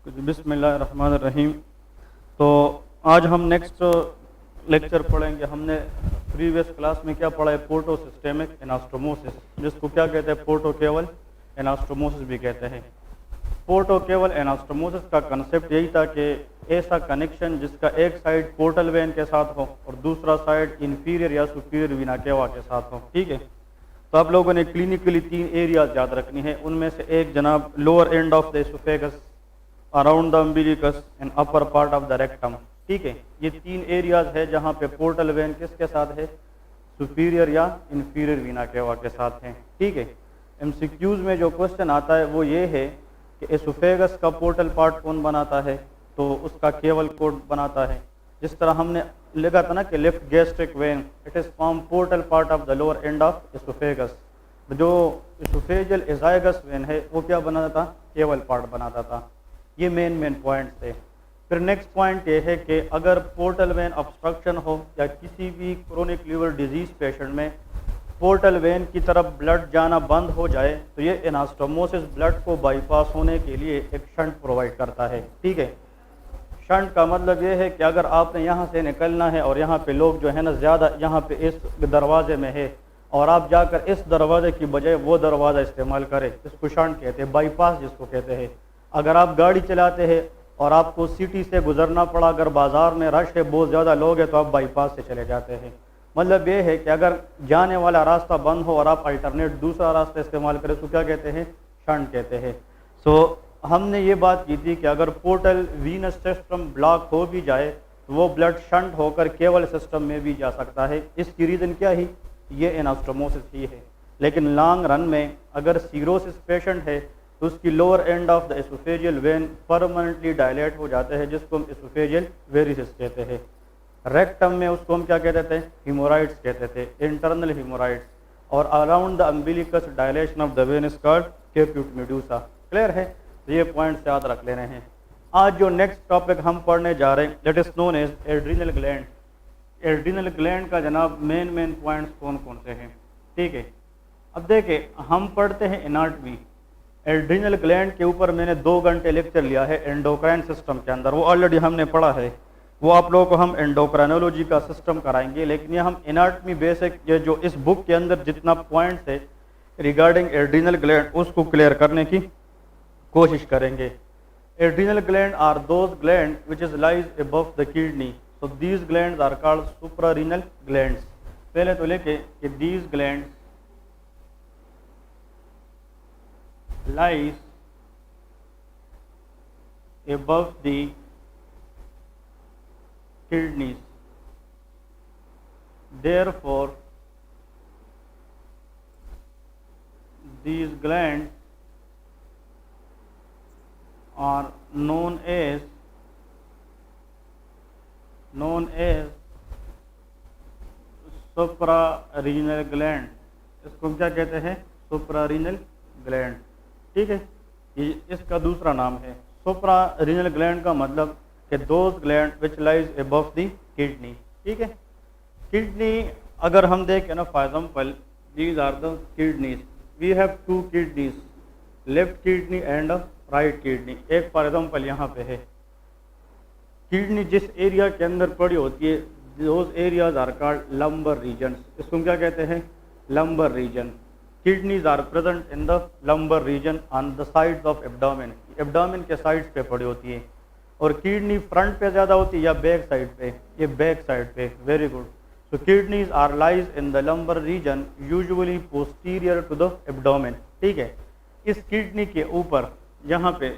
बिस्मिल्लाहिर्रहमानिर्रहीम। तो आज हम नेक्स्ट लेक्चर पढ़ेंगे। हमने प्रीवियस क्लास में क्या पढ़ा है, पोर्टो सिस्टेमिक एनास्टोमोसिस, जिसको क्या कहते हैं, पोर्टो केवल एनास्टोमोसिस भी कहते हैं। पोर्टो केवल एनास्टोमोसिस का कंसेप्ट यही था कि ऐसा कनेक्शन जिसका एक साइड पोर्टल वेन के साथ हो और दूसरा साइड इंफीरियर या सुपीरियर वीना केवा के साथ हो। ठीक है, तो आप लोगों ने क्लिनिकली 3 एरियाज याद रखनी है। उनमें से एक जनाब lower end of the oesophagus, around the umbilicus and upper part of the rectum. ठीक है, ये 3 एरियाज है जहाँ पे पोर्टल वेन किसके साथ है, सुपीरियर या इंफीरियर वीना केवा के साथ है। ठीक है, एमसीक्यूज में जो क्वेश्चन आता है वो ये है कि एसोफेगस का पोर्टल पार्ट कौन बनाता है, तो उसका केवल कोड बनाता है। जिस तरह हमने लिखा था ना कि left gastric when it is form portal part of the lower end of oesophagus. जो एसोफेजियल एजाइगस वेन है वो क्या बनाता था, केवल पार्ट बनाता था। ये मेन पॉइंट थे। फिर नेक्स्ट पॉइंट ये है कि अगर पोर्टल वेन ऑब्स्ट्रक्शन हो या किसी भी क्रोनिक लिवर डिजीज पेशेंट में पोर्टल वेन की तरफ ब्लड जाना बंद हो जाए तो ये एनास्टोमोसिस ब्लड को बाईपास होने के लिए एक शंट प्रोवाइड करता है। ठीक है, शंट का मतलब ये है कि अगर आपने यहाँ से निकलना है और यहाँ पे लोग जो है ना ज़्यादा यहाँ पे इस दरवाजे में है और आप जाकर इस दरवाजे की बजाय वो दरवाज़ा इस्तेमाल करें, इसको शंट कहते हैं, बाईपास जिसको कहते हैं। अगर आप गाड़ी चलाते हैं और आपको सिटी से गुजरना पड़ा, अगर बाज़ार में रश है, बहुत ज़्यादा लोग हैं, तो आप बाईपास से चले जाते हैं। मतलब ये है कि अगर जाने वाला रास्ता बंद हो और आप अल्टरनेट दूसरा रास्ता इस्तेमाल करें तो क्या कहते हैं, शंट कहते हैं। सो हमने ये बात की थी कि अगर पोर्टल वीनस सिस्टम ब्लॉक हो भी जाए तो वो ब्लड शंट होकर केवल सिस्टम में भी जा सकता है। इसकी रीज़न क्या ही, ये एनास्टोमोसिस ही है। लेकिन लॉन्ग रन में अगर सीरोसिस पेशेंट है तो उसकी lower end of the oesophageal when permanently dilate हो जाते हैं, जिसको हम एसोफेजियल वेरिसिस कहते हैं। रेक्टम में उसको हम क्या कहते थे, हिमोराइड्स कहते थे, इंटरनल हिमोराइड्स। और around the umbilicus dilation of the when is called कैप्यूट Medusa. Clear है, तो ये पॉइंट्स याद रख लेने हैं। आज जो नेक्स्ट टॉपिक हम पढ़ने जा रहे हैं that is known as adrenal gland. Adrenal gland का जनाब मेन पॉइंट्स कौन कौन से हैं। ठीक है, अब देखिए हम पढ़ते हैं एनाटॉमी। एड्रिनल ग्लैंड के ऊपर मैंने 2 घंटे लेक्चर लिया है एंडोक्राइन सिस्टम के अंदर, वो ऑलरेडी हमने पढ़ा है। वो आप लोगों को हम एंडोक्राइनोलॉजी का सिस्टम कराएंगे, लेकिन ये हम एनाटॉमी बेसिक ये जो इस बुक के अंदर जितना पॉइंट्स है रिगार्डिंग एड्रिनल ग्लैंड उसको क्लियर करने की कोशिश करेंगे। Adrenal gland are those gland which is lies above the kidney, so these glands are called suprarenal glands. पहले तो लेके कि these glands lies above the kidneys, therefore these glands are known as suprarenal gland। इसको क्या कहते हैं, suprarenal gland. ठीक है, ये इसका दूसरा नाम है। सुप्रारीनल ग्लैंड का मतलब कि those gland which lies above the kidney. ठीक है, किडनी अगर हम देखें ना, for example these are the kidneys, we have 2 kidneys, left kidney and right kidney. एक फॉर एग्जांपल यहाँ पे है, किडनी जिस एरिया के अंदर पड़ी होती है those areas are called lumbar regions. इसको क्या कहते हैं, lumbar region. Kidneys are present in the lumbar region on the sides of abdomen। Abdomen के साइड्स पे पड़ी होती है। और किडनी फ्रंट पे ज़्यादा होती है या बैक साइड पे, ये बैक साइड पे। Very good. So kidneys are lies in the lumbar region usually posterior to the abdomen. ठीक है, इस किडनी के ऊपर यहाँ पे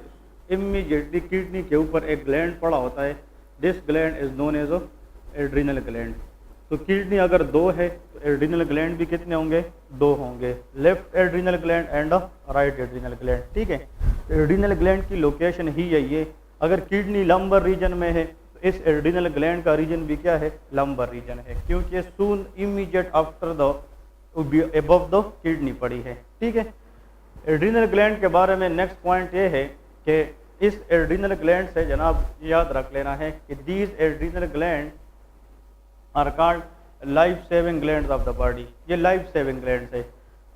इमीडिएटली किडनी के ऊपर एक ग्लैंड पड़ा होता है, this gland is known as adrenal gland. तो किडनी अगर 2 है तो एड्रिनल ग्लैंड भी कितने होंगे, 2 होंगे, left adrenal gland and right adrenal gland. ठीक है, एड्रिनल ग्लैंड की लोकेशन ही है ये। अगर किडनी लंबर रीजन में है तो इस एड्रिनल ग्लैंड का रीजन भी क्या है, लंबर रीजन है, क्योंकि soon immediate after the above the kidney पड़ी है। ठीक है, एड्रिनल ग्लैंड के बारे में नेक्स्ट पॉइंट ये है कि इस एड्रिनल ग्लैंड से जनाब याद रख लेना है कि these adrenal gland are called life saving glands of the body. ये लाइफ सेविंग ग्लैंड्स है।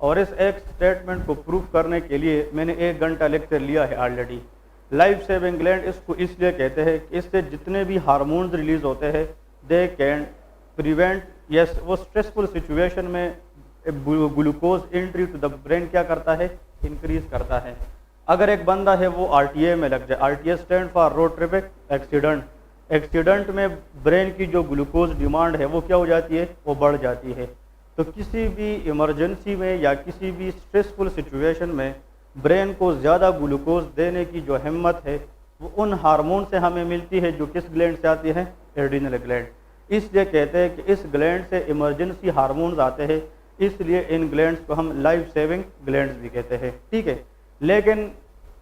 और इस एक स्टेटमेंट को प्रूफ करने के लिए मैंने 1 घंटा लेक्चर लिया है ऑलरेडी। लाइफ सेविंग ग्लैंड इसको इसलिए कहते हैं कि इससे जितने भी हार्मोन्स रिलीज होते हैं दे कैन प्रिवेंट, यस, वो स्ट्रेसफुल सिचुएशन में glucose entry to the brain क्या करता है, इंक्रीज करता है। अगर एक बंदा है वो आरटीए में लग जाए, RTA stand for road traffic accident, accident में ब्रेन की जो ग्लूकोज डिमांड है वो क्या हो जाती है, वो बढ़ जाती है। तो किसी भी इमरजेंसी में या किसी भी स्ट्रेसफुल सिचुएशन में ब्रेन को ज़्यादा ग्लूकोज देने की जो हिम्मत है वो उन हार्मोन से हमें मिलती है जो किस ग्लैंड से आती है, एड्रीनल ग्लैंड। इसलिए कहते हैं कि इस ग्लैंड से इमरजेंसी हार्मोन्स आते हैं, इसलिए इन ग्लैंड्स को हम लाइफ सेविंग ग्लैंड्स भी कहते हैं, ठीक है। लेकिन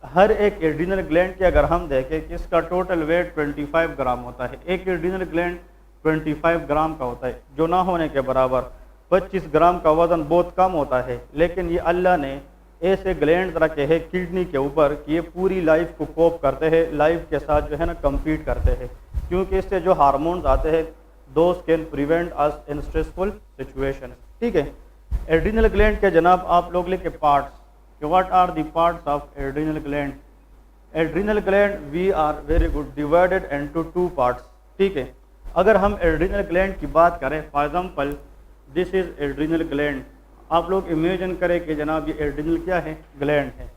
हर एक एड्रीनल ग्लैंड की अगर हम देखें कि इसका टोटल वेट 25 ग्राम होता है, एक एड्रीनल ग्लैंड 25 ग्राम का होता है, जो ना होने के बराबर 25 ग्राम का वजन बहुत कम होता है। लेकिन ये अल्लाह ने ऐसे ग्लैंड रखे हैं किडनी के ऊपर कि ये पूरी लाइफ को कोप करते हैं, लाइफ के साथ जो है ना कम्पीट करते हैं, क्योंकि इससे जो हार्मोन्स आते हैं those can prevent us in stressful situation, ठीक है। एड्रीनल ग्लैंड के जनाब आप लोग लिखे parts, what are the parts of adrenal gland. Adrenal gland we are very good divided into 2 parts, ठीक है। अगर हम एड्रीनल ग्लैंड की बात करें, for example this is adrenal gland, आप लोग इमेजिन करें कि जनाब ये एड्रीनल क्या है, ग्लैंड है।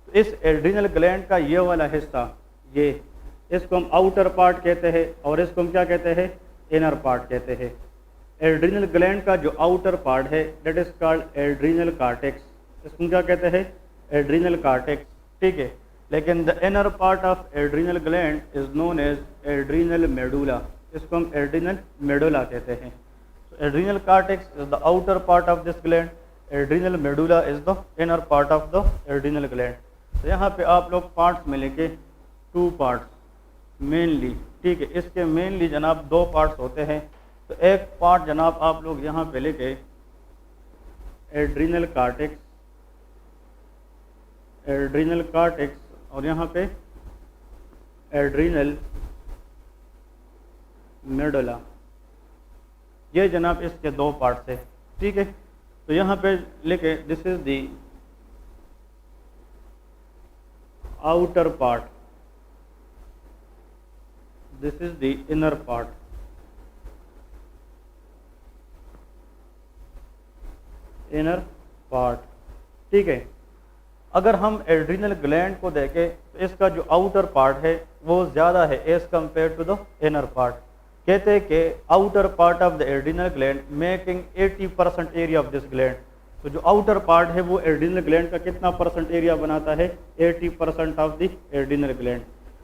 तो इस एड्रीनल ग्लैंड का ये वाला हिस्सा, ये इसको हम आउटर पार्ट कहते हैं और इसको हम क्या कहते हैं, इनर पार्ट कहते हैं। एड्रीनल ग्लैंड का जो आउटर पार्ट है that is called adrenal cortex, इसको क्या कहते हैं, एड्रीनल कार्टेक्स, ठीक है। लेकिन the inner part of adrenal gland is known as adrenal medulla, इसको हम एड्रीनल मेडुला कहते हैं। Adrenal cortex is the outer part of this gland, adrenal medulla is the inner part of the adrenal gland. तो यहाँ पे आप लोग parts में लेके 2 पार्ट्स मेनली, ठीक है। इसके मेनली जनाब 2 पार्ट्स होते हैं। तो एक पार्ट जनाब आप लोग यहाँ पे लेके एड्रीनल कार्टेक्स, एड्रीनल कार्टेक्स और यहाँ पे एड्रीनल मेडुला, ये जनाब इसके 2 पार्ट्स है, ठीक है। तो यहाँ पे लिखे this is the outer part, this is the inner part, inner part, ठीक है। अगर हम एड्रीनल ग्लैंड को देखें तो इसका जो आउटर पार्ट है वो ज़्यादा है as compare to the inner part. कहते हैं कि outer part of the adrenal gland making 80% area of this gland. तो जो आउटर पार्ट है वो एड्रीनल ग्लैंड का कितना परसेंट एरिया बनाता है, 80% ऑफ द एड्रीनल ग्लैंड।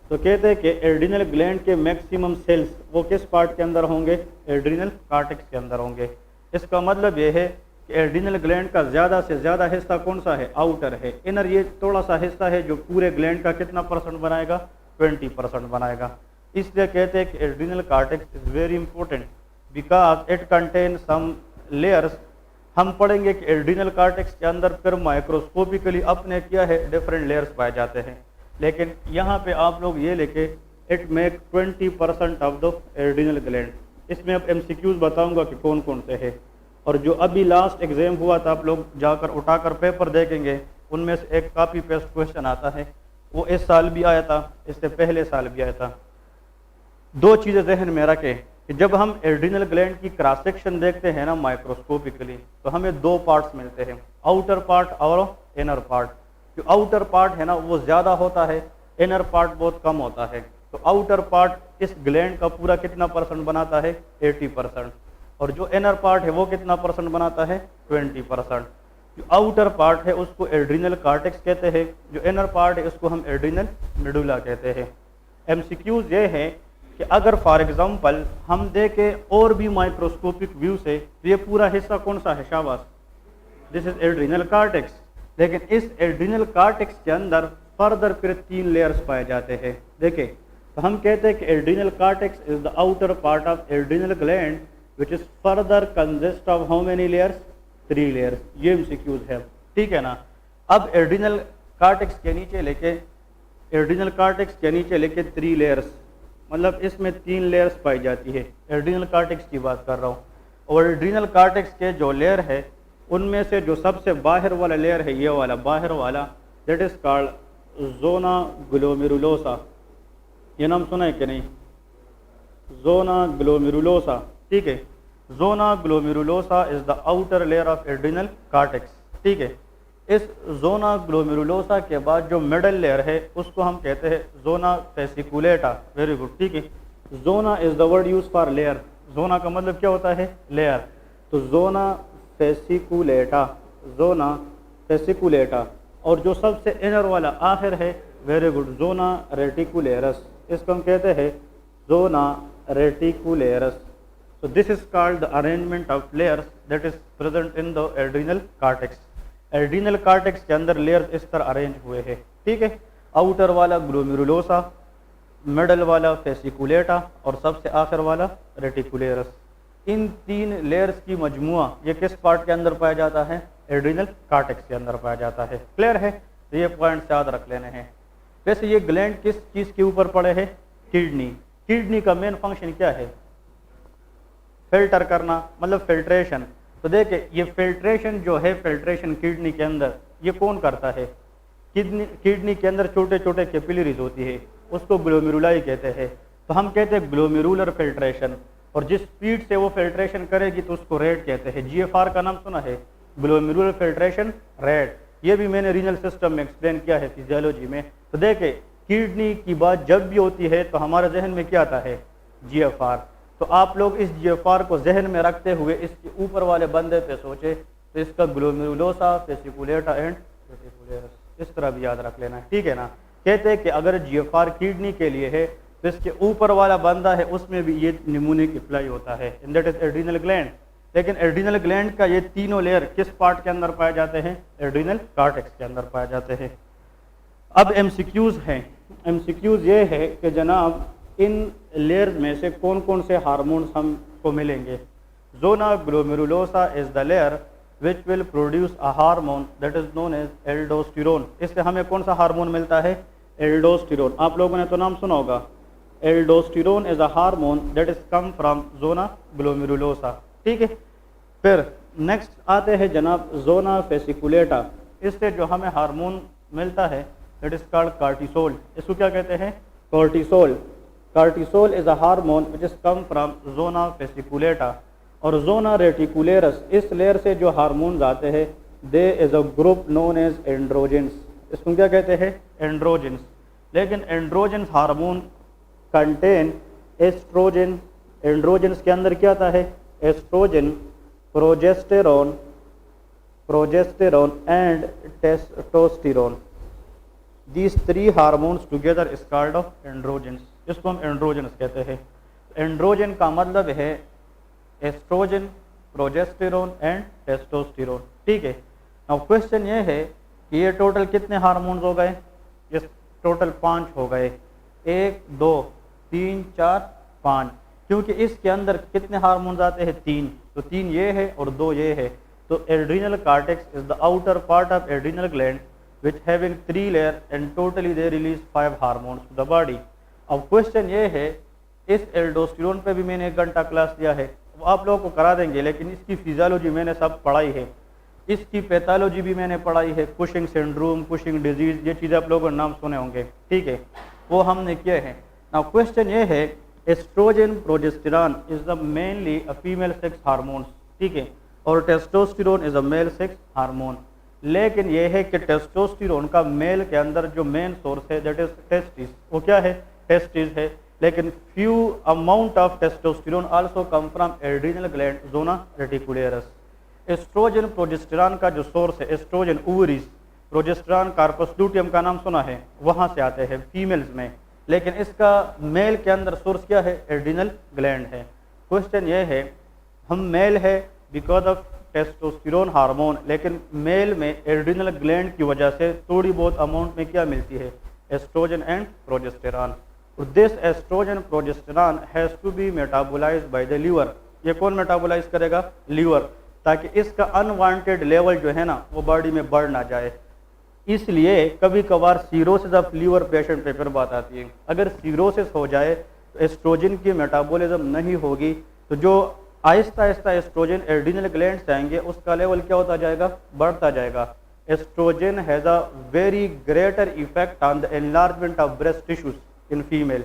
तो कहते हैं कि एड्रीनल ग्लैंड के मैक्सिमम सेल्स वो किस पार्ट के अंदर होंगे, एड्रीनल कार्टेक्स के अंदर होंगे। इसका मतलब ये है कि एड्रीनल ग्लैंड का ज़्यादा से ज़्यादा हिस्सा कौन सा है, आउटर है। इनर ये थोड़ा सा हिस्सा है जो पूरे ग्लैंड का कितना परसेंट बनाएगा, 20% बनाएगा। इसलिए कहते हैं कि adrenal cortex is very important because it contain some layers. हम पढ़ेंगे कि एड्रीनल कार्टेक्स के अंदर फिर माइक्रोस्कोपिकली अपने क्या है डिफरेंट लेयर्स पाए जाते हैं। लेकिन यहाँ पे आप लोग ये लेके it make 20% of the adrenal gland. इसमें अब MCQs बताऊंगा कि कौन कौन से है। और जो अभी लास्ट एग्जाम हुआ था आप लोग जाकर उठाकर पेपर देखेंगे, उनमें से एक कॉपी पेस्ट क्वेश्चन आता है, वो इस साल भी आया था, इससे पहले साल भी आया था। 2 चीज़ें जहन में रखें कि जब हम एड्रीनल ग्लैंड की क्रॉस सेक्शन देखते हैं ना माइक्रोस्कोपिकली, तो हमें 2 पार्ट्स मिलते हैं, आउटर पार्ट और इनर पार्ट। जो आउटर पार्ट है ना वो ज़्यादा होता है, इनर पार्ट बहुत कम होता है। तो आउटर पार्ट इस ग्लैंड का पूरा कितना परसेंट बनाता है, 80%। और जो इनर पार्ट है वो कितना परसेंट बनाता है, 20%। जो आउटर पार्ट है उसको एड्रीनल कार्टेक्स कहते हैं, जो इनर पार्ट है उसको हम एड्रीनल मेडुला कहते हैं। MCQs ये है कि अगर फॉर एग्जांपल हम देखें और भी माइक्रोस्कोपिक व्यू से, तो ये पूरा हिस्सा कौन सा है, शाबाश, दिस इज एड्रीनल कार्टेक्स। लेकिन इस एड्रीनल कार्टेक्स के अंदर फर्दर फिर 3 लेयर्स पाए जाते हैं। देखें तो हम कहते हैं कि adrenal cortex is the outer part of adrenal gland which is further consist of how many layers, 3 layers. ये MCQs है, ठीक है ना। अब एड्रीनल कार्टेक्स के नीचे लेके, एड्रीनल कार्टेक्स के नीचे लेके 3 लेयर्स, मतलब इसमें 3 लेयर्स पाई जाती है। एड्रीनल कार्टेक्स की बात कर रहा हूँ। और एड्रीनल कार्टेक्स के जो लेयर है उनमें से जो सबसे बाहर वाला लेयर है, ये वाला बाहर वाला, that is called zona glomerulosa, ये नाम सुना है कि नहीं? जोना ग्लोमेरुलोसा, ठीक है। Zona glomerulosa is the outer layer of adrenal cortex, ठीक है। इस जोना ग्लोमेरुलोसा के बाद जो मिडल लेयर है उसको हम कहते हैं जोना फेसिकुलेटा। वेरी गुड, ठीक है। Zona is the word use for layer. Zona का मतलब क्या होता है? लेयर। तो जोना फेसिकुलेटा, जोना फेसिकुलेटा। और जो सबसे इनर वाला आखिर है, वेरी गुड, जोना रेटिकुलेरस, इसको हम कहते हैं जोना रेटिकुलेरस। So this is called the arrangement of layers that is present in the adrenal cortex. Adrenal cortex के अंदर लेयर्स इस तरह अरेंज हुए हैं, ठीक है। आउटर वाला ग्लोमेरुलोसा, मिडल वाला फेसिकुलेटा और सबसे आखिर वाला रेटिकुलेरस। इन तीन लेयर्स की मजमुआ ये किस पार्ट के अंदर पाया जाता है? एड्रीनल कार्टेक्स के अंदर पाया जाता है। क्लियर है? तो ये पॉइंट्स याद रख लेने हैं। वैसे ये ग्लैंड किस चीज़ के ऊपर पड़े हैं? किडनी। किडनी का मेन फंक्शन क्या है? फिल्टर करना, मतलब फिल्ट्रेशन। तो देखिए ये फिल्ट्रेशन जो है, फिल्ट्रेशन किडनी के अंदर ये कौन करता है? किडनी के अंदर छोटे छोटे कैपिलरीज होती है, उसको ग्लोमेरुलाई कहते हैं। तो हम कहते हैं ग्लोमेरुलर फिल्ट्रेशन। और जिस स्पीड से वो फिल्ट्रेशन करेगी तो उसको रेट कहते हैं। जीएफआर का नाम सुना है? Glomerular filtration rate. ये भी मैंने रीनल सिस्टम में एक्सप्लेन किया है फिजियोलॉजी में। तो देखिए किडनी की बात जब भी होती है तो हमारे जहन में क्या आता है? जीएफआर। तो आप लोग इस जीएफआर को जहन में रखते हुए इसके ऊपर वाले बंदे पे सोचे, तो इसका ग्लोमेरुलोसा, फेसिकुलेटा एंड रेटिकुलेरस, इस तरह भी याद रख लेना है, ठीक है ना। कहते हैं कि अगर जीएफआर किडनी के लिए है तो इसके ऊपर वाला बंदा है उसमें भी ये निमोनिक अप्लाई होता है, in that is adrenal gland. लेकिन एड्रीनल ग्लैंड का ये तीनों लेयर किस पार्ट के अंदर पाए जाते हैं? एड्रीनल कार्टेक्स के अंदर पाए जाते हैं। अब एमसीक्यूज हैं। एमसीक्यूज ये है कि जनाब इन लेयर्स में से कौन कौन से हार्मोन्स हमको मिलेंगे? Zona glomerulosa is the layer which will produce a hormone that is known as aldosterone. इससे हमें कौन सा हार्मोन मिलता है? एल्डोस्टेरोन। आप लोगों ने तो नाम सुना होगा। Aldosterone is a hormone that is come from zona glomerulosa, ठीक है। फिर नेक्स्ट आते हैं जनाब जोना फेसिकुलेटा। इससे जो हमें हार्मोन मिलता है दैट इज कॉल्ड कार्टिसोल। इसको क्या कहते हैं? Cortisol. Cortisol is a hormone which is come from zona fasciculata. और जोना रेटिकुलेरस, इस लेयर से जो हार्मोन्स आते हैं they is a group known as androgens. इसको क्या कहते हैं? एंड्रोजेंस। लेकिन androgens hormone contain estrogen. Androgens के अंदर क्या आता है? Estrogen, progesterone and testosterone. These three hormones together is called of androgens. इसको हम एंड्रोजेंस कहते हैं। एंड्रोजन का मतलब है एस्ट्रोजन, प्रोजेस्टेरोन एंड टेस्टोस्टेरोन, ठीक है। अब क्वेश्चन ये है कि ये टोटल कितने हार्मोन्स हो गए? ये टोटल 5 हो गए। 1 2 3 4 5। क्योंकि इसके अंदर कितने हार्मोन्स आते हैं? 3। तो 3 ये है और 2 ये है। तो adrenal cortex is the outer part of adrenal gland which having 3 layer and totally they release 5 hormones to the body. अब क्वेश्चन ये है, इस एल्डोस्टेरोन पे भी मैंने 1 घंटा क्लास दिया है, वो आप लोगों को करा देंगे, लेकिन इसकी फिजियोलॉजी मैंने सब पढ़ाई है, इसकी पैथोलॉजी भी मैंने पढ़ाई है। कुशिंग सिंड्रोम, कुशिंग डिजीज, ये चीज़ें आप लोगों ने नाम सुने होंगे, ठीक है, वो हमने किए हैं। नाउ क्वेश्चन ये है, oestrogen progesterone is the mainly a female sex hormones, ठीक है, और testosterone is a male sex hormone. लेकिन यह है कि टेस्टोस्टेरोन का मेल के अंदर जो मेन सोर्स है दैट इज टेस्टिस, वो क्या है? टेस्टिस है। लेकिन few amount of testosterone also come from adrenal gland zona reticularis. Estrogen progesterone का जो सोर्स है, estrogen ovaries, progesterone corpus luteum का नाम सुना है, वहाँ से आते हैं फीमेल्स में। लेकिन इसका मेल के अंदर सोर्स क्या है? एड्रीनल ग्लैंड है। क्वेश्चन ये है, हम मेल है बिकॉज ऑफ टेस्टोस्टेरोन हार्मोन, लेकिन मेल में एड्रीनल ग्लैंड की वजह से थोड़ी बहुत अमाउंट में क्या मिलती है? Oestrogen and progesterone. This oestrogen progesterone has to be metabolised by the liver. ये कौन मेटाबोलाइज करेगा? लीवर, ताकि इसका अनवांटेड लेवल जो है ना वो बॉडी में बढ़ ना जाए। इसलिए कभी कभार सीरोसिस ऑफ लीवर पेशेंट पे फिर बात आती है। अगर सीरोसिस हो जाए तो एस्ट्रोजन की मेटाबॉलिज्म नहीं होगी, तो जो Aahista Aahista oestrogen adrenal gland से आएंगे उसका लेवल क्या होता जाएगा? बढ़ता जाएगा। Oestrogen has a very greater effect on the enlargement of breast tissues in female.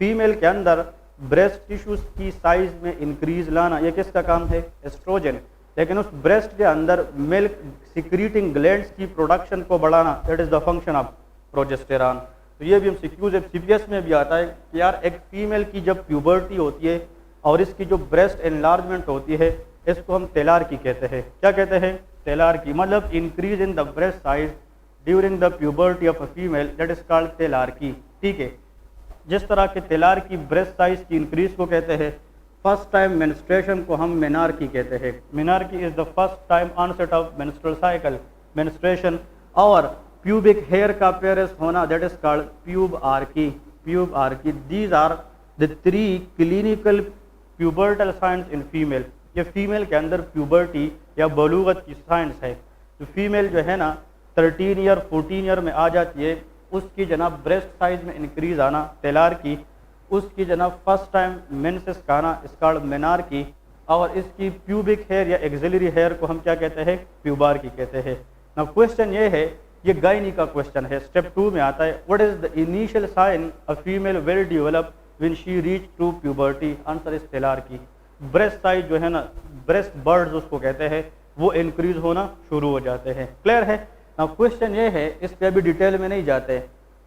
Female के अंदर ब्रेस्ट टिश्यूज की साइज में इंक्रीज लाना, ये किसका काम है? एस्ट्रोजन। लेकिन उस ब्रेस्ट के अंदर मिल्क सिक्रीटिंग ग्लैंड्स की प्रोडक्शन को बढ़ाना, that is the function of progesterone. तो ये भी हम सीपीएस में भी आता है कि यार एक फीमेल की जब प्यूबर्टी होती है और इसकी जो ब्रेस्ट एनलार्जमेंट होती है, इसको हम टेलार्की कहते हैं। क्या कहते हैं? टेलार्की। मतलब increase in the breast size during the puberty of a female, that is called thelarche. ठीक है, जिस तरह के टेलार्की ब्रेस्ट साइज की इंक्रीज को कहते हैं, फर्स्ट टाइम मेंस्ट्रुएशन को हम मेनार्की कहते हैं। Menarche is the first time onset of menstrual cycle, menstruation. और प्यूबिक हेयर का अपीयरेंस होना, that is called pubarche. Pubarche, these are the 3 clinical pubertal science in female. ये female के अंदर प्यूबर्टी या बलूगत की साइंस है। तो फीमेल जो है ना 13 ईयर 14 ईयर में आ जाती है, उसकी जनाब ब्रेस्ट साइज में इंक्रीज आना टेलार्की, उसकी जनाब फर्स्ट टाइम मेंसेस का आना इस कॉल्ड मेनार्की, और इसकी प्यूबिक हेयर या एक्सिलरी हेयर को हम क्या कहते हैं? प्यूबार्की कहते हैं। ना क्वेश्चन ये है, ये गायनी का क्वेश्चन है, स्टेप 2 में आता है, what is the initial sign a female will develop when she reach to puberty? Answer is thelarche. Breast size जो है ना, ब्रेस्ट बर्ड्स उसको कहते हैं, वो इंक्रीज होना शुरू हो जाते हैं। क्लियर है? ना क्वेश्चन ये है, इस पे अभी डिटेल में नहीं जाते,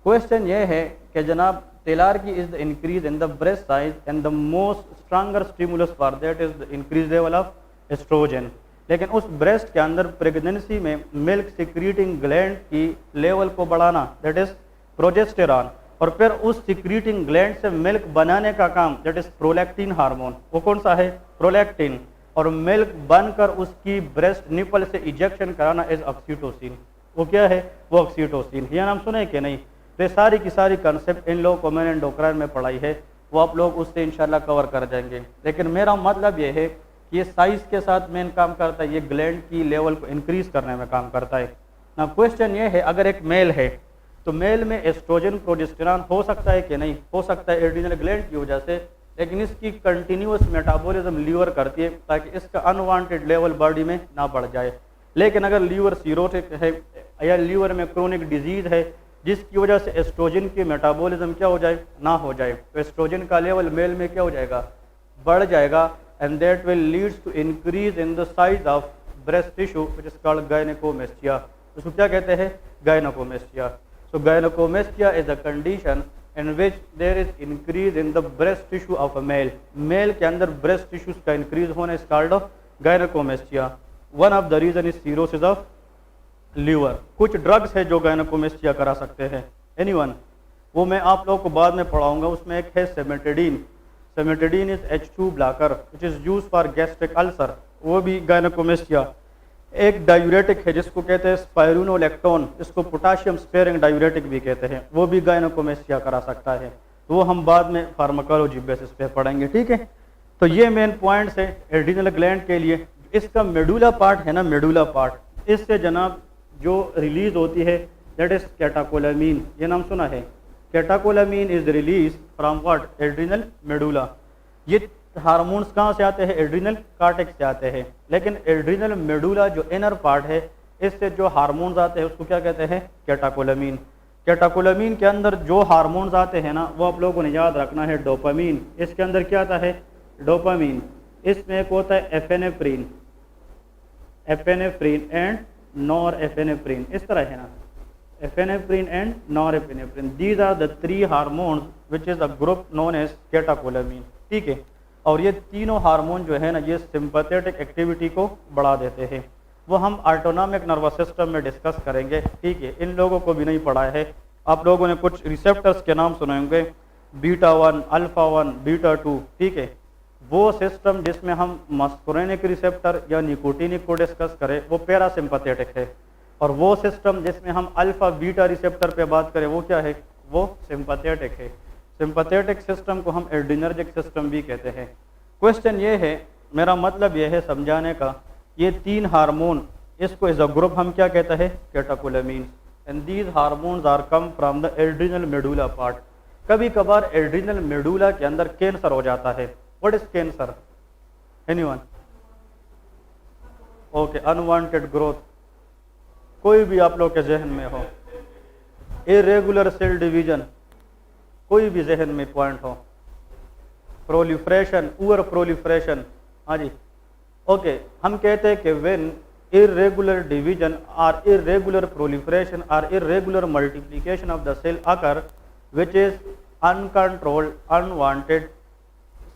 क्वेश्चन ये है कि जनाब thelarche is the increase in the breast size and the most stronger stimulus for that is the increase level of estrogen. लेकिन उस ब्रेस्ट के अंदर प्रेगनेंसी में मिल्क सिक्रीटिंग ग्लैंड की लेवल को बढ़ाना, दैट इज प्रोजेस्टेरॉन, और फिर उस सिक्रीटिंग ग्लैंड से मिल्क बनाने का काम, दैट इज प्रोलैक्टिन हार्मोन। वो कौन सा है? प्रोलैक्टिन। और मिल्क बनकर उसकी ब्रेस्ट निपल से इजेक्शन कराना इज ऑक्सीटोसिन। वो क्या है? वो ऑक्सीटोसिन। यह नाम सुने कि नहीं? तो सारी की सारी कंसेप्ट इन लोगों को मैंने एंडोक्राइन में पढ़ाई है, वो आप लोग उससे इंशाल्लाह कवर कर जाएंगे। लेकिन मेरा मतलब ये है कि ये साइज के साथ मेन काम करता है, ये ग्लैंड की लेवल को इंक्रीज करने में काम करता है। ना क्वेश्चन ये है, अगर एक मेल है तो मेल में एस्ट्रोजन प्रोजेस्टेरॉन हो सकता है कि नहीं? हो सकता है एड्रिनल ग्लैंड की वजह से, लेकिन इसकी कंटिन्यूअस मेटाबॉलिज्म लीवर करती है ताकि इसका अनवांटेड लेवल बॉडी में ना बढ़ जाए। लेकिन अगर लीवर सीरोटिक है या लीवर में क्रोनिक डिजीज है जिसकी वजह से एस्ट्रोजन की मेटाबॉलिज्म क्या हो जाए? ना हो जाए, तो एस्ट्रोजन का लेवल मेल में क्या हो जाएगा? बढ़ जाएगा, and that will leads to increase in the size of breast tissue which is called gynaecomastia. उसको क्या कहते हैं? Gynaecomastia. So gynaecomastia is a condition in which there is increase in the breast tissue of a male. Male के अंदर breast tissues का increase होना is called gynaecomastia. One of the reason is cirrhosis of liver. कुछ drugs है जो gynaecomastia करा सकते हैं। एनीवन? वो मैं आप लोगों को बाद में पढ़ाऊंगा। उसमें एक है cimetidine. Cimetidine is H2 blocker which is use for gastric ulcer, वो भी गायनेकोमेस्टिया। एक डायूरेटिक है जिसको कहते हैं स्पाइरुनोलेक्टोन, इसको पोटाशियम स्पेयरिंग डायूरेटिक भी कहते हैं, वो भी गायनेकोमेस्टिया करा सकता है। तो वो हम बाद में फार्माकोलॉजी बेसिस पे पढ़ेंगे। ठीक है, तो ये मेन पॉइंट्स है एड्रिनल ग्लैंड के लिए। इसका मेडुला पार्ट है ना, मेडुला पार्ट, इससे जनाब जो रिलीज होती है दैट इज कैटाकोलामीन। ये नाम सुना है? Catecholamine is release from what? Adrenal medulla. ये हार्मोन्स कहाँ से आते हैं? एड्रिनल कार्टेक्स से आते हैं। लेकिन एड्रिनल मेडुला जो इनर पार्ट है, इससे जो हार्मोन्स आते हैं उसको क्या कहते हैं? कैटाकोलामीन। कैटाकोलामीन के अंदर जो हार्मोन्स आते हैं ना, वो आप लोगों ने याद रखना है, डोपामीन। इसके अंदर क्या आता है? डोपामीन। इसमें एक होता है एफेनेफ्रिन, एफेनेफ्रिन एंड नॉर एफेनेफ्रिन, इस तरह है ना, epinephrine and nor epinephrine. These are the 3 hormones which is a group known as catecholamine. ठीक है, और ये तीनों हार्मोन जो है ना, ये सिंपैथेटिक एक्टिविटी को बढ़ा देते हैं। वो हम ऑटोनॉमिक नर्वस सिस्टम में डिस्कस करेंगे। ठीक है, इन लोगों को भी नहीं पढ़ा है। आप लोगों ने कुछ रिसेप्टर्स के नाम सुने होंगे, बीटा 1, अल्फा 1, बीटा 2। ठीक है, वो सिस्टम जिसमें हम मस्कुरेनिक रिसेप्टर या निकोटिनिक को डिस्कस करें वो पैरासिम्पैथेटिक है, और वो सिस्टम जिसमें हम अल्फा बीटा रिसेप्टर पे बात करें वो क्या है? वो सिंपैथेटिक है। सिंपैथेटिक सिस्टम को हम एड्रिनर्जिक सिस्टम भी कहते हैं। क्वेश्चन ये है, मेरा मतलब ये है समझाने का, ये 3 हार्मोन, इसको एज अ ग्रुप हम क्या कहते हैं? Catecholamine. And these hormones are come from the adrenal medulla part. कभी कभार एड्रिनल मेडुला के अंदर कैंसर हो जाता है। What is cancer? Anyone? Okay, unwanted growth, कोई भी आप लोग के जहन में हो, इरेगुलर सेल डिवीजन, कोई भी जहन में पॉइंट हो, प्रोलिफरेशन, ओवर प्रोलिफरेशन, हाँ जी, ओके, हम कहते हैं कि when irregular division or irregular proliferation or irregular multiplication of the cell occur which is uncontrolled, unwanted,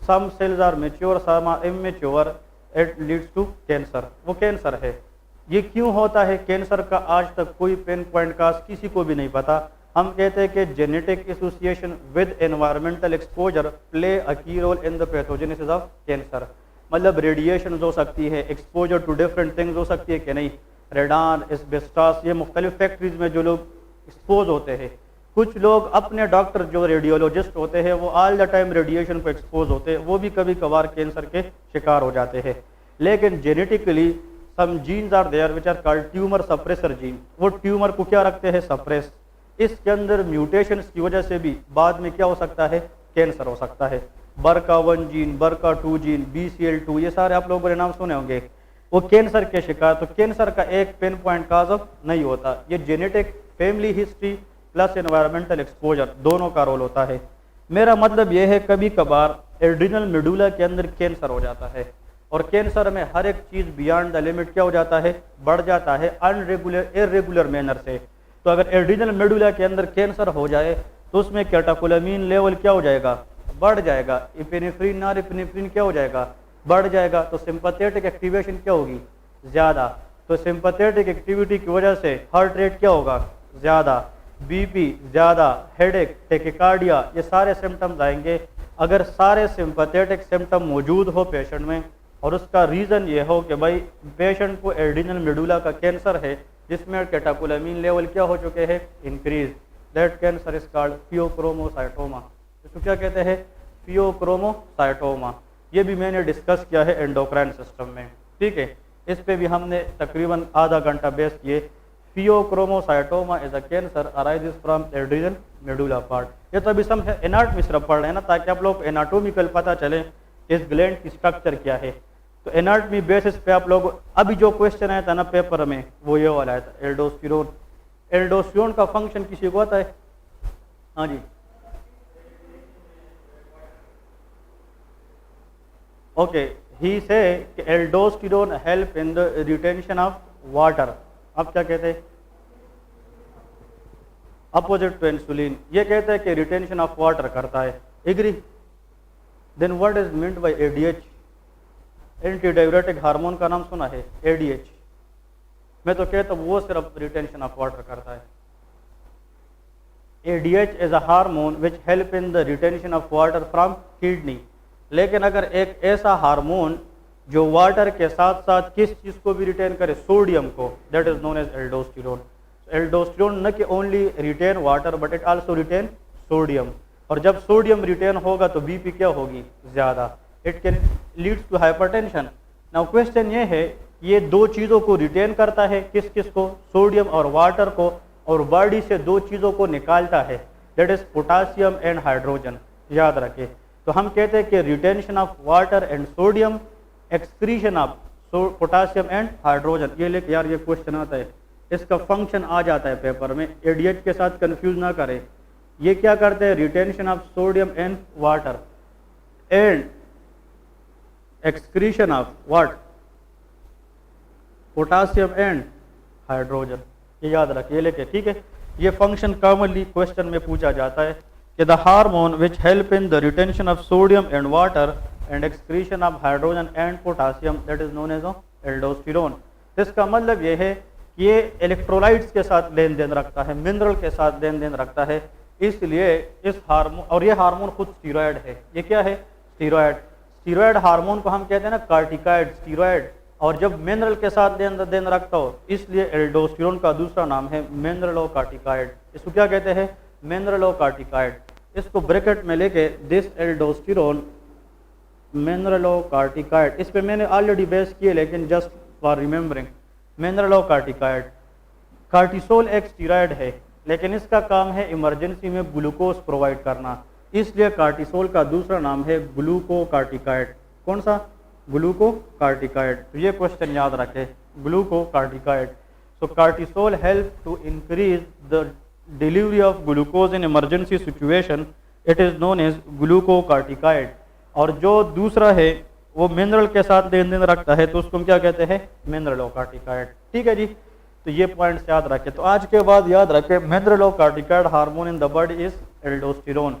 some cells are mature, some are immature, it leads to cancer, वो cancer है। ये क्यों होता है कैंसर का आज तक कोई पिन पॉइंट का किसी को भी नहीं पता। हम कहते हैं कि genetic association with environmental exposure play a key role in the pathogenesis of cancer. मतलब रेडिएशन हो सकती है, एक्सपोजर टू डिफरेंट थिंग्स हो सकती है कि नहीं, रेडान, एस्बेस्टॉस, ये मुख्तलिफ फैक्ट्रीज में जो लोग एक्सपोज होते हैं, कुछ लोग अपने डॉक्टर जो रेडियोलॉजिस्ट होते हैं वो ऑल द टाइम रेडिएशन पर एक्सपोज होते हैं, वो भी कभी कभार कैंसर के शिकार हो जाते हैं। लेकिन genetically some genes are there which are called tumour suppressor gene, वो ट्यूमर को क्या रखते हैं, सप्रेस। इसके अंदर म्यूटेशन की वजह से भी बाद में क्या हो सकता है, कैंसर हो सकता है। BRCA1 gene, BRCA2 gene, BCL2, ये सारे आप लोगों ने नाम सुने होंगे, वो कैंसर के शिकार। तो कैंसर का एक पिन पॉइंट काज ऑफ नहीं होता, ये genetic, family history plus environmental exposure दोनों का रोल होता है। मेरा मतलब ये है कभी कभार एड्रिनल मेडुला के अंदर कैंसर हो जाता है, और कैंसर में हर एक चीज़ बियॉन्ड द लिमिट क्या हो जाता है, बढ़ जाता है अनरेगुलर, इरेगुलर मैनर से। तो अगर एड्रिनल मेडुला के अंदर कैंसर हो जाए तो उसमें कैटेकोलामीन लेवल क्या हो जाएगा, बढ़ जाएगा। इपिनेफ्रिन, नॉरएपिनेफ्रिन क्या हो जाएगा, बढ़ जाएगा। तो सिंपैथेटिक एक्टिवेशन क्या होगी, ज़्यादा। तो सिंपैथेटिक एक्टिविटी की वजह से हार्ट रेट क्या होगा, ज़्यादा, बीपी ज़्यादा, हेडेक, टेकिकार्डिया, ये सारे सिम्टम्स आएंगे। अगर सारे सिंपैथेटिक सिम्टम मौजूद हो पेशेंट में, और उसका रीज़न ये हो कि भाई पेशेंट को एड्रिनल मेडुला का कैंसर है जिसमें कैटेकोलामीन लेवल क्या हो चुके हैं, increase, that cancer is called phaeochromocytoma. इसको क्या कहते हैं, फियोक्रोमोसाइटोमा। ये भी मैंने डिस्कस किया है एंडोक्राइन सिस्टम में, ठीक है। इस पे भी हमने तकरीबन आधा घंटा बेस किए। Phaeochromocytoma is a cancer arises from adrenal medulla part. ये तो अभी सब एनाटॉमी सिर्फ पढ़ रहे हैं ना, ताकि आप लोग एनाटोमिकल पता चले इस ग्लैंड की स्ट्रक्चर क्या है। तो एनाटॉमी बेसिस पे आप लोग, अभी जो क्वेश्चन आया था ना पेपर में, वो ये वाला आया था, एल्डोस्टेरोन। एल्डोस्टेरोन का फंक्शन किसी को आता है, हाँ जी, ओके, ही से aldosterone help in the retention of water. आप क्या कहते हैं, अपोजिट टू इंसुलिन, ये कहते हैं कि रिटेंशन ऑफ वाटर करता है, agree. Then what is meant by ADH, anti diuretic hormone का नाम सुना है, एडीएच। मैं तो कहता हूँ वो सिर्फ रिटेंशन ऑफ वाटर करता है। ADH is a hormone which help in the retention of water from kidney. लेकिन अगर एक ऐसा हार्मोन जो वाटर के साथ साथ किस चीज को भी रिटेन करे, सोडियम को, that is known as aldosterone. Aldosterone न कि only retain water but it also retain sodium, और जब सोडियम रिटेन होगा तो बीपी क्या होगी, ज्यादा, it can leads to hypertension. Now question ये है, ये दो चीजों को रिटेन करता है, किस किस को, सोडियम और वाटर को, और बॉडी से दो चीजों को निकालता है, that is potassium and hydrogen, याद रखें। तो हम कहते हैं कि retention of water and sodium, excretion of potassium and hydrogen. ये लेके यार ये क्वेश्चन आता है, इसका फंक्शन आ जाता है पेपर में, एडीएच के साथ कंफ्यूज ना करें। ये क्या करते हैं, retention of sodium and water and excretion of what, potassium and hydrogen, ये याद रखिए लेके, ठीक है। ये फंक्शन कॉमनली क्वेश्चन में पूछा जाता है कि the hormone which help in the retention of sodium and water and excretion of hydrogen and potassium, that is known as aldosterone. इसका मतलब ये है कि ये इलेक्ट्रोलाइट्स के साथ लेन देन रखता है, मिनरल के साथ लेन देन रखता है, इसलिए इस हार्मोन, और ये हार्मोन खुद स्टीरॉयड है। ये क्या है, स्टीरॉयड। स्टीरॉयड हार्मोन को हम कहते हैं ना कार्टिकाइड, स्टीरॉयड, और जब मिनरल के साथ लेन देन रखता हो, इसलिए एल्डोस्टेरोन का दूसरा नाम है मिनरलोकार्टिकाइड। इसको क्या कहते हैं, मिनरलोकार्टिकाइड। इसको ब्रैकेट में लेके दिस एल्डोस्टेरोन मिनरलोकार्टिकाइड, इस पे मैंने ऑलरेडी बेस किए, लेकिन जस्ट फॉर रिमेम्बरिंग, मिनरलोकार्टिकाइड। कार्टिसोल एक स्टीरॉयड है, लेकिन इसका काम है इमरजेंसी में ग्लूकोज प्रोवाइड करना, इसलिए कार्टिसोल का दूसरा नाम है ग्लूकोकार्टिकाइड। कौन सा, ग्लूकोकार्टिकाइड। तो ये क्वेश्चन याद रखें, ग्लूकोकार्टिकाइड। So cortisol help to increase the delivery of glucose in emergency situation. It is known as glucocorticoid. और जो दूसरा है वो मिनरल के साथ लेन देन रखता है तो उसको हम क्या कहते हैं, मिनरलोकार्टिकाइड। ठीक है जी, तो ये पॉइंट्स याद रखें। तो आज के बाद याद रखें mineralocorticoid hormone in the body is aldosterone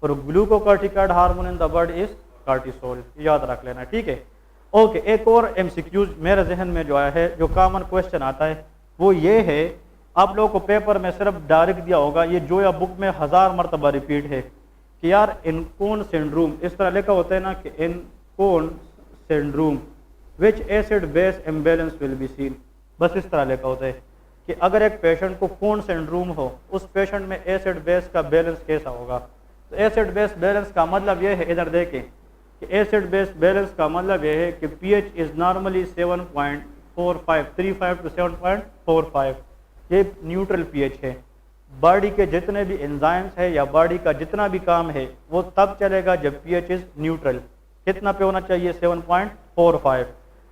और glucocorticoid hormone in the body is cortisol, याद रख लेना। ठीक है, ओके। एक और एमसीक्यूज मेरे जहन में जो आया है, जो कॉमन क्वेश्चन आता है वो ये है, आप लोगों को पेपर में सिर्फ डायरेक्ट दिया होगा, ये जो या बुक में 1000 मरतबा रिपीट है कि यार इनकोन सिंड्रोम, इस तरह लिखा होता है ना कि in Conn syndrome which acid base imbalance will be seen, बस इस तरह लिखा होता है कि अगर एक पेशेंट को कौन सिंड्रोम हो उस पेशेंट में एसिड बेस का बैलेंस कैसा होगा। तो एसिड बेस बैलेंस का मतलब यह है, इधर देखें कि एसिड बेस बैलेंस का मतलब यह है कि पीएच इज नॉर्मली 7.45 35 to 7.45, ये न्यूट्रल पीएच है। बॉडी के जितने भी एंजाइम्स है या बॉडी का जितना भी काम है वो तब चलेगा जब पीएच इज न्यूट्रल। कितना पे होना चाहिए, 7.45।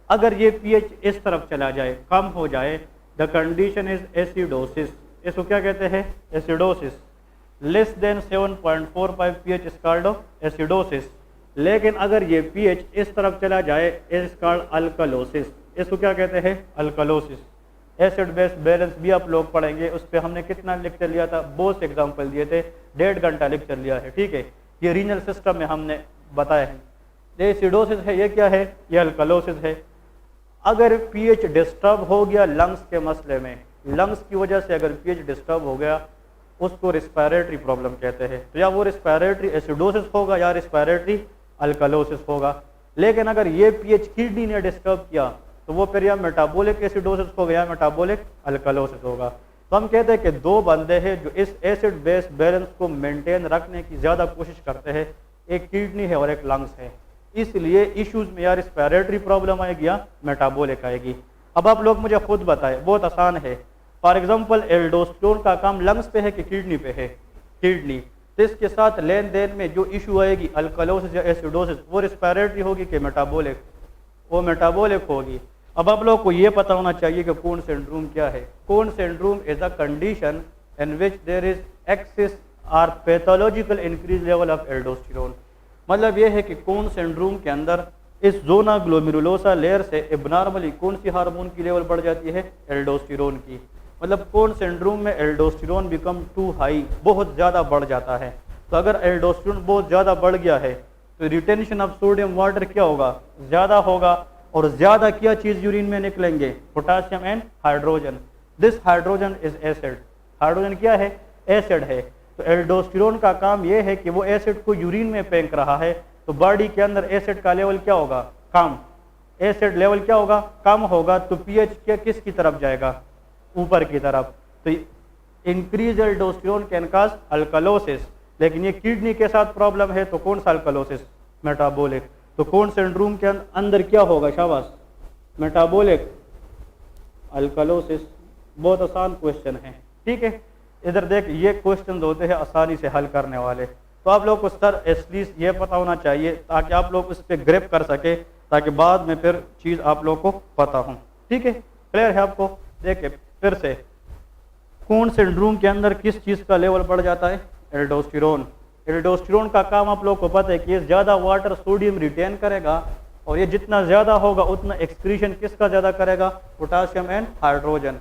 अगर ये पीएच इस तरफ चला जाए, कम हो जाए, द कंडीशन इज एसिडोसिस, इसको क्या कहते हैं, acidosis. Less than 7.45 pH is called acidosis. लेकिन अगर ये पीएच इस तरफ चला जाए इज कॉल्ड अल्कलोसिस, इसको क्या कहते हैं, अल्कलोसिस। एसिड बेस बैलेंस भी आप लोग पढ़ेंगे, उस पर हमने कितना लेक्चर लिया था, बहुत से एग्जाम्पल दिए थे, 1.5 घंटा लेक्चर लिया है। ठीक है, ये रीनल सिस्टम में हमने बताया है। ये एसिडोसिस है, ये क्या है, ये अल्कलोसिस है। अगर पीएच डिस्टर्ब हो गया लंग्स के मसले में, लंग्स की वजह से अगर पीएच डिस्टर्ब हो गया उसको रिस्पायरेटरी प्रॉब्लम कहते हैं। तो या वो रिस्पायरेटरी एसिडोसिस होगा या रिस्पायरेटरी अल्कलोसिस होगा। लेकिन अगर ये पीएच किडनी ने डिस्टर्ब किया तो वो फिर या मेटाबॉलिक एसिडोसिस हो गया, मेटाबॉलिक अल्कलोसिस होगा। तो हम कहते हैं कि दो बंदे हैं जो इस एसिड बेस बैलेंस को मेंटेन रखने की ज़्यादा कोशिश करते हैं, एक किडनी है और एक लंग्स है। इसलिए इश्यूज में या रिस्पायरेटरी प्रॉब्लम आएगी या मेटाबॉलिक आएगी। अब आप लोग मुझे खुद बताएं, बहुत आसान है। फॉर एग्जांपल एल्डोस्टेरोन का काम लंग्स पे है कि किडनी पे है, किडनी। तो इसके साथ लेन देन में जो इशू आएगी अल्कलोसिस या एसिडोसिस, वो रिस्पायरेटरी होगी कि मेटाबॉलिक, वो मेटाबॉलिक होगी। अब आप लोग को ये पता होना चाहिए कि कोन सिंड्रोम क्या है। Conn syndrome is a condition in which there is excess or pathological increase level of aldosterone. मतलब ये है कि कोन सिंड्रोम के अंदर इस जोना ग्लोमेरुलोसा लेयर से एबनॉर्मली कौन सी हार्मोन की लेवल बढ़ जाती है, एल्डोस्टेरोन की। मतलब कोन सिंड्रोम में एल्डोस्टेरोन बिकम टू हाई, बहुत ज़्यादा बढ़ जाता है। तो अगर एल्डोस्टेरोन बहुत ज़्यादा बढ़ गया है तो रिटेंशन ऑफ सोडियम वाटर क्या होगा, ज़्यादा होगा। और ज़्यादा क्या चीज़ यूरिन में निकलेंगे, potassium and hydrogen. This hydrogen is acid, hydrogen क्या है, एसिड है। तो एल्डोस्टेरोन का काम यह है कि वो एसिड को यूरिन में फेंक रहा है, तो बॉडी के अंदर एसिड का लेवल क्या होगा, कम। एसिड लेवल क्या होगा, कम होगा। तो पीएच क्या किसकी तरफ जाएगा, ऊपर की तरफ। तो increase aldosterone can cause alkalosis. लेकिन ये किडनी के साथ प्रॉब्लम है तो कौन सा अल्कलोसिस, मेटाबॉलिक। तो कौन सिंड्रोम के अंदर क्या होगा, शाबाश, मेटाबॉलिक अल्कलोसिस। बहुत आसान क्वेश्चन है। ठीक है, इधर देख, ये क्वेश्चन होते हैं आसानी से हल करने वाले। तो आप लोग को सर एटलीस्ट ये पता होना चाहिए ताकि आप लोग उस पर ग्रिप कर सके, ताकि बाद में फिर चीज़ आप लोग को पता हो। ठीक है, क्लियर है आपको। देखिए फिर से, कौन सिंड्रोम के अंदर किस चीज़ का लेवल बढ़ जाता है, एल्डोस्टेरोन। एल्डोस्टेरोन का काम आप लोग को पता है कि ये ज़्यादा वाटर सोडियम रिटेन करेगा, और ये जितना ज़्यादा होगा उतना एक्सक्रीशन किसका ज़्यादा करेगा, potassium and hydrogen.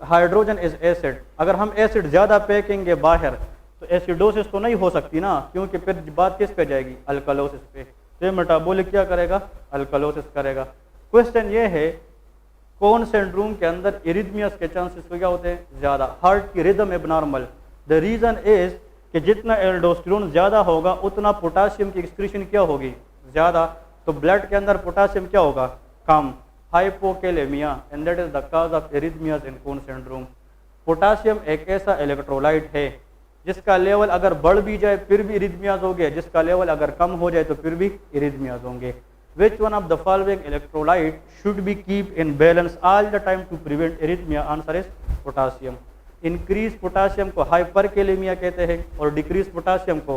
Hydrogen is acid. अगर हम एसिड ज़्यादा फेंकेंगे बाहर तो एसिडोसिस तो नहीं हो सकती ना, क्योंकि फिर बात किस पे जाएगी, अल्कलोसिस पे। तो ये मेटाबॉलिक क्या करेगा, अल्कलोसिस करेगा। क्वेश्चन ये है, कौन सिंड्रोम के अंदर इरिथमियास के चांसेस क्या होते हैं, ज़्यादा। हार्ट की rhythm abnormal. The reason is कि जितना एल्डोस्टेरोन ज़्यादा होगा उतना पोटासियम की एक्सक्रीशन क्या होगी, ज़्यादा। तो ब्लड के अंदर पोटासियम क्या होगा, कम। Hypokalaemia and that is the cause of arrhythmias in Conn syndrome. Potassium एक ऐसा इलेक्ट्रोलाइट है जिसका लेवल अगर बढ़ भी जाए फिर भी इरिथमियास होंगे, जिसका लेवल अगर कम हो जाए तो फिर भी इरिथमियास होंगे। Which one of the following electrolyte should be keep in balance all the time to prevent arrhythmia? Answer is potassium. Increase potassium को hyperkalemia कहते हैं और decrease potassium को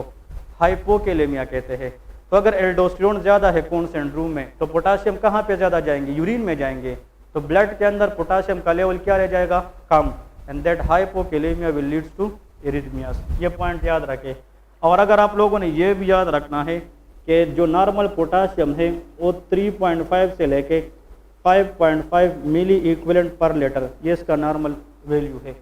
hypokalemia कहते हैं। तो अगर एल्डोस्टेरोन ज़्यादा है कौन सिंड्रोम में तो पोटासियम कहाँ पे ज़्यादा जाएंगे, यूरिन में जाएंगे। तो ब्लड के अंदर पोटासियम का लेवल क्या रह जाएगा, कम, and that hypokalaemia will leads to arrhythmias. ये पॉइंट याद रखें। और अगर आप लोगों ने ये भी याद रखना है कि जो नॉर्मल पोटासियम है वो 3.5 से लेके 5.5 मिली इक्विवेलेंट पर लीटर, ये इसका नॉर्मल वैल्यू है।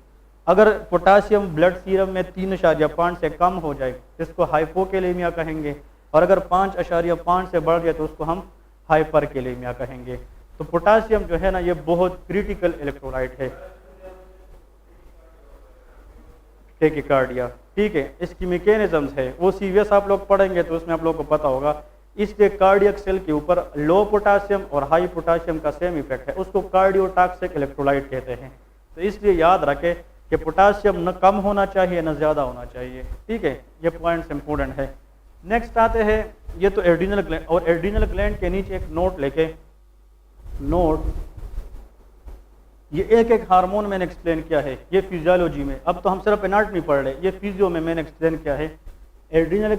अगर पोटासियम ब्लड सीरम में 3.5 से कम हो जाए तो इसको हाइपोकैलेमिया कहेंगे, और अगर 5.5 से बढ़ जाए तो उसको हम हाइपरकैलेमिया कहेंगे। तो पोटासियम जो है ना ये बहुत क्रिटिकल इलेक्ट्रोलाइट है। टेकिकार्डिया, ठीक है, इसकी मैकेनिज्म्स है वो सीवीएस आप लोग पढ़ेंगे तो उसमें आप लोगों को पता होगा। इसके कार्डियक सेल के ऊपर लो पोटासियम और हाई पोटासियम का सेम इफेक्ट है, उसको कार्डियोटॉक्सिक इलेक्ट्रोलाइट कहते हैं। तो इसलिए याद रखें कि पोटासियम न कम होना चाहिए न ज़्यादा होना चाहिए, ठीक है, ये पॉइंट्स इंपॉर्टेंट है। नेक्स्ट आते हैं, ये तो एड्रीनल ग्लैंड, और एड्रीनल ग्लैंड के नीचे एक नोट लेके, नोट, ये एक एक हार्मोन मैंने एक्सप्लेन किया है, ये फिजियोलॉजी में, अब तो हम सिर्फ एनाटॉमी पढ़ रहे, ये फिजियो में मैंने एक्सप्लेन किया है। Adrenal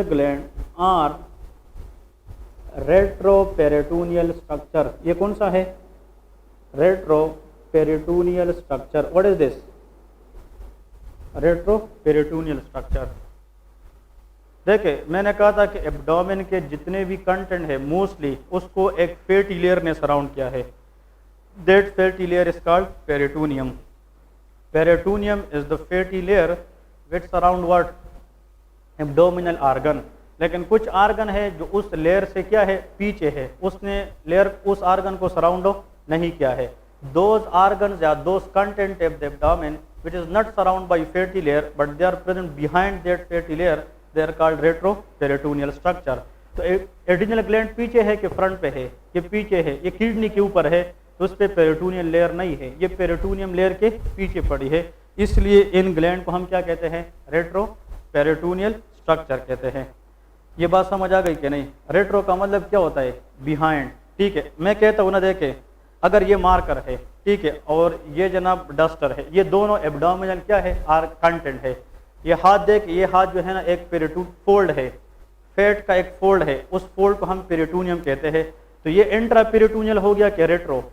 gland are retroperitoneal structure. ये कौन सा है, retroperitoneal structure. What is this, retroperitoneal structure. देखिए मैंने कहा था कि एब्डोमेन के जितने भी कंटेंट है मोस्टली उसको एक फैटी लेयर ने सराउंड किया है। That fatty layer is called peritoneum. Peritoneum is the fatty layer which surround what, abdominal organ. लेकिन कुछ आर्गन है जो उस लेयर से क्या है, पीछे है, उसने लेयर उस आर्गन को सराउंड नहीं किया है। दोज आर्गन्स या those content of the abdomen which is not surrounded by fatty layer but they are present behind that fatty layer, they are called retroperitoneal structure। तो एड्रीनल ग्लैंड पीछे है कि front पे है, ये पीछे है, ये किडनी के ऊपर है, तो उस पर पेरिटोनियल लेयर नहीं है, ये पेरिटोनियम लेयर के पीछे पड़ी है, इसलिए इन ग्लैंड को हम क्या कहते हैं, रेट्रोपेरिटोनियल स्ट्रक्चर कहते हैं। ये बात समझ आ गई कि नहीं। रेट्रो का मतलब क्या होता है, बिहाइंड, ठीक है। मैं कहता हूँ ना, देखे अगर ये मार्कर है, ठीक है, और ये जनाब डस्टर है, ये दोनों एब्डोमिनल क्या है, आर कंटेंट है। ये हाथ देख, ये हाथ जो है ना एक पेरिटोन फोल्ड है, फैट का एक फोल्ड है, उस फोल्ड को हम पेरिटोनियम कहते हैं। तो ये इंट्रा पेरिटोनियल हो गया कि रेट्रो,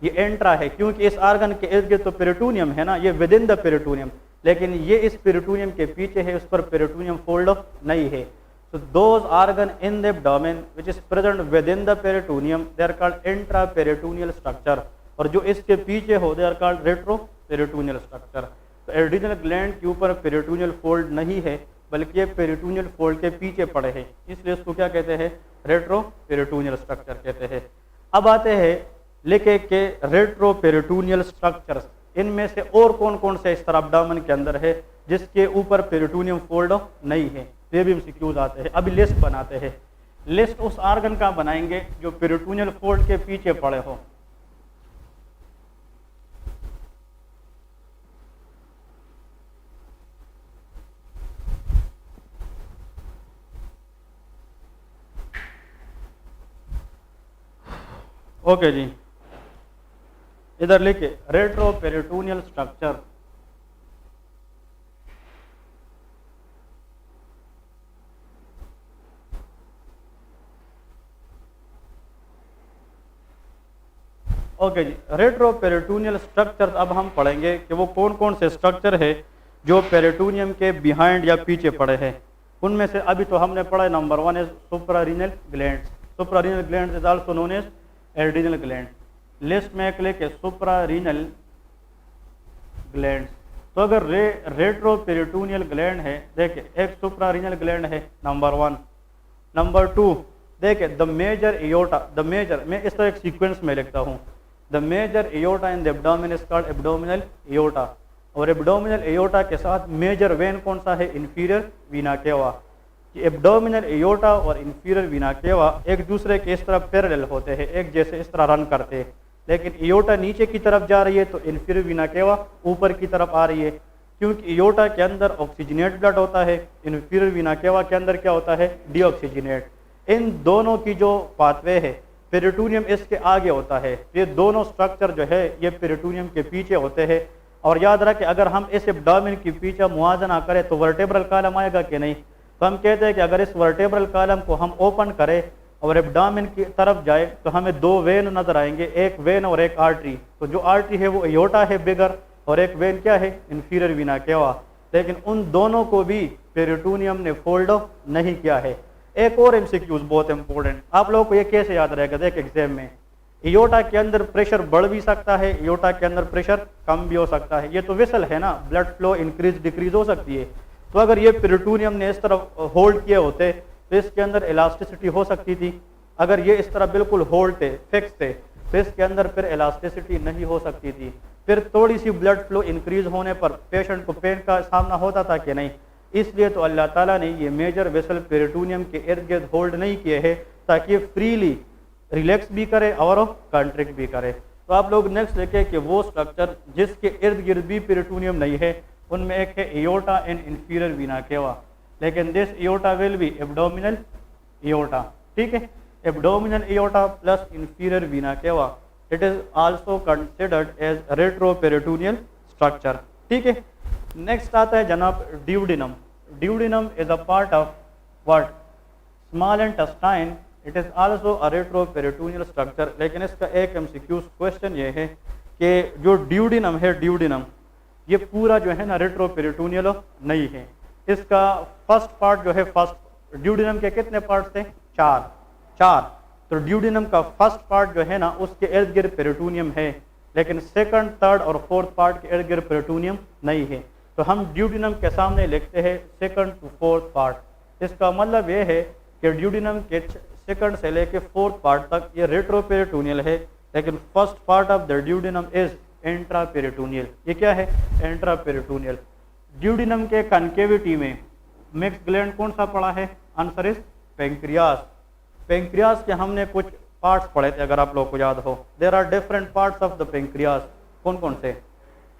ये एंट्रा है क्योंकि इस आर्गन के इर्द गिर्द तो पेरिटोनियम है ना, ये विद इन द पेरिटोनियम, लेकिन ये इस पेरिटोनियम के पीछे है, उस पर पेरिटोनियम फोल्ड नहीं है। So those organ in the abdomen which is present within the peritoneum they are called intraperitoneal structure, और जो इसके पीछे हो they are called retroperitoneal structure। तो एड्रीनल ग्लैंड के ऊपर पेरिटोनियल फोल्ड नहीं है बल्कि ये पेरिटोनियल फोल्ड के पीछे पड़े हैं, इसलिए इसको क्या कहते हैं, रेट्रोपेरिटोनियल स्ट्रक्चर कहते हैं। अब आते हैं लेके के रेट्रोपेरिटोनियल स्ट्रक्चर्स, इनमें से और कौन कौन से इस तरह एब्डोमेन के अंदर है जिसके ऊपर पेरिटोनियम फोल्ड नहीं है, ये भी एमसीक्यूज आते हैं। अभी लिस्ट बनाते हैं, लिस्ट उस आर्गन का बनाएंगे जो पेरिटोनियल फोल्ड के पीछे पड़े हो। ओके जी, इधर लिखे रेट्रोपेरिटोनियल स्ट्रक्चर। ओके जी, रेट्रोपेरिटोनियल स्ट्रक्चर अब हम पढ़ेंगे कि वो कौन कौन से स्ट्रक्चर है जो पेरिटोनियम के बिहाइंड या पीछे पड़े हैं। उनमें से अभी तो हमने पढ़ा, number 1 is suprarenal glands. Suprarenal glands is also known as adrenal gland. List में एक लेके सुप्रारीनल ग्लैंड्स। तो अगर रेट्रोपेरिटोनियल ग्लैंड है, देखे एक सुप्रारीनल ग्लैंड है नंबर 1। नंबर 2 देखे the major aorta, the major, मैं इस तरह एक सीक्वेंस में लिखता हूँ, the major aorta in the abdomen is called abdominal aorta. और एब्डोमिनल एयोर्टा के साथ मेजर वेन कौन सा है, इंफीरियर वीना केवा। एब्डोमिनल एयोर्टा और इंफीरियर वीना केवा एक दूसरे के इस तरह पैरेलल होते हैं, एक जैसे इस तरह रन करते हैं, लेकिन एयोर्टा नीचे की तरफ जा रही है तो इंफीरियर वीना केवा ऊपर की तरफ आ रही है, क्योंकि एयोर्टा के अंदर ऑक्सीजनेट ब्लड होता है, इंफीरियर वीना केवा के अंदर क्या होता है, डीऑक्सीजनेट। इन दोनों की जो पाथवे है, पेरिटोनियम इसके आगे होता है, ये दोनों स्ट्रक्चर जो है ये पेरिटोनियम के पीछे होते हैं। और याद रखें अगर हम इस एब्डोमेन के पीछे मुआवजा करें तो वर्टेब्रल कॉलम आएगा कि नहीं, तो हम कहते हैं कि अगर इस वर्टेब्रल कॉलम को हम ओपन करें और एब्डामिन की तरफ जाए तो हमें दो वेन नजर आएंगे, एक वेन और एक आर्टरी। तो जो आर्टरी है वो एयोर्टा है बिगर, और एक वेन क्या है, इंफीरियर वीना केवा। लेकिन उन दोनों को भी पेरिटोनियम ने फोल्ड नहीं किया है। एक और एमसीक्यूज बहुत इंपॉर्टेंट, आप लोगों को ये कैसे याद रहेगा, देख एग्जाम में, एयोर्टा के अंदर प्रेशर बढ़ भी सकता है, एयोर्टा के अंदर प्रेशर कम भी हो सकता है। ये तो वेसल है ना, ब्लड फ्लो इंक्रीज डिक्रीज हो सकती है। तो अगर ये पेरिटोनियम ने इस तरफ होल्ड किए होते तो इसके अंदर इलास्टिसिटी हो सकती थी। अगर ये इस तरह बिल्कुल होल्ड थे, फिक्स थे, तो इसके अंदर फिर इलास्टिसिटी नहीं हो सकती थी। फिर थोड़ी सी ब्लड फ्लो इंक्रीज होने पर पेशेंट को पेन का सामना होता था कि नहीं। इसलिए तो अल्लाह ताला ने ये मेजर वेसल पेरिटोनियम के इर्द गिर्द होल्ड नहीं किए हैं ताकि ये फ्रीली रिलैक्स भी करे और कॉन्ट्रैक्ट भी करे। तो आप लोग नेक्स्ट देखें कि वो स्ट्रक्चर जिसके इर्द गिर्द भी पेरिटोनियम नहीं है, उनमें एक है एयोर्टा एंड इंफीरियर वीना केवा। लेकिन this aorta will be abdominal aorta, ठीक है, abdominal aorta plus inferior vena cava. It is also considered as retroperitoneal structure, ठीक है। नेक्स्ट आता है जनाब duodenum. Duodenum is a part of what, small intestine. It is also a retroperitoneal structure. लेकिन इसका एक एमसीक्यू क्वेश्चन ये है कि जो ड्यूडिनम है, ड्यूडिनम ये पूरा जो है ना रेट्रोपेरिटोनियल नहीं है। इसका फर्स्ट पार्ट जो है, फर्स्ट ड्यूडिनम के कितने पार्ट थे, चार। तो ड्यूडिनम का फर्स्ट पार्ट जो है ना उसके इर्द गिर्द पेरिटोनियम है, लेकिन सेकंड, थर्ड और फोर्थ पार्ट के इर्द गिर्द पेरिटोनियम नहीं है। तो हम ड्यूडिनम के सामने लिखते हैं सेकंड टू फोर्थ पार्ट। इसका मतलब ये है कि ड्यूडिनम के सेकंड से लेके फोर्थ पार्ट तक ये रेट्रोपेरिटोनियल है, लेकिन first part of the duodenum is intraperitoneal. ये क्या है, इंट्रापेरिटोनियल। ड्यूडिनम के कनकेविटी में मिक्स ग्लैंड कौन सा पड़ा है, आंसर इज पेंक्रियास। पेंक्रियास के हमने कुछ पार्ट्स पढ़े थे, अगर आप लोगों को याद हो। There are different parts of the pancreas. कौन कौन से,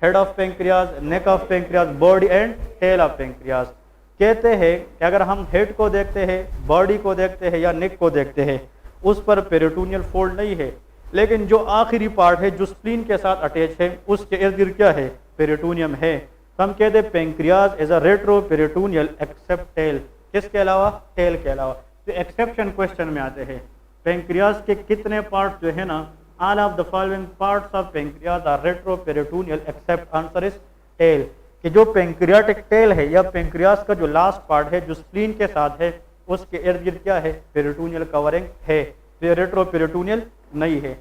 head of pancreas, neck of pancreas, body and tail of pancreas. कहते हैं कि अगर हम हेड को देखते हैं, बॉडी को देखते हैं या नेक को देखते हैं, उस पर पेरिटोनियल फोल्ड नहीं है, लेकिन जो आखिरी पार्ट है जो स्प्लीन के साथ अटैच है उसके इर्द गिर्द क्या है, पेरिटोनियम है। तो हम कहते हैं pancreas is a retroperitoneal except tail. किसके अलावा, टेल के अलावा। तो एक्सेप्शन क्वेश्चन में आते हैं, पेंक्रियास के कितने पार्ट जो है ना, all of the following parts of pancreas are retroperitoneal except, answer is tail. कि जो पेंक्रियाटिक टेल है या पेंक्रियास का जो लास्ट पार्ट है जो स्प्लीन के साथ है उसके इर्द गिर्द क्या है, पेरिटोनियल कवरिंग है। तो ये रेट्रोपेरिटोनियल नहीं है।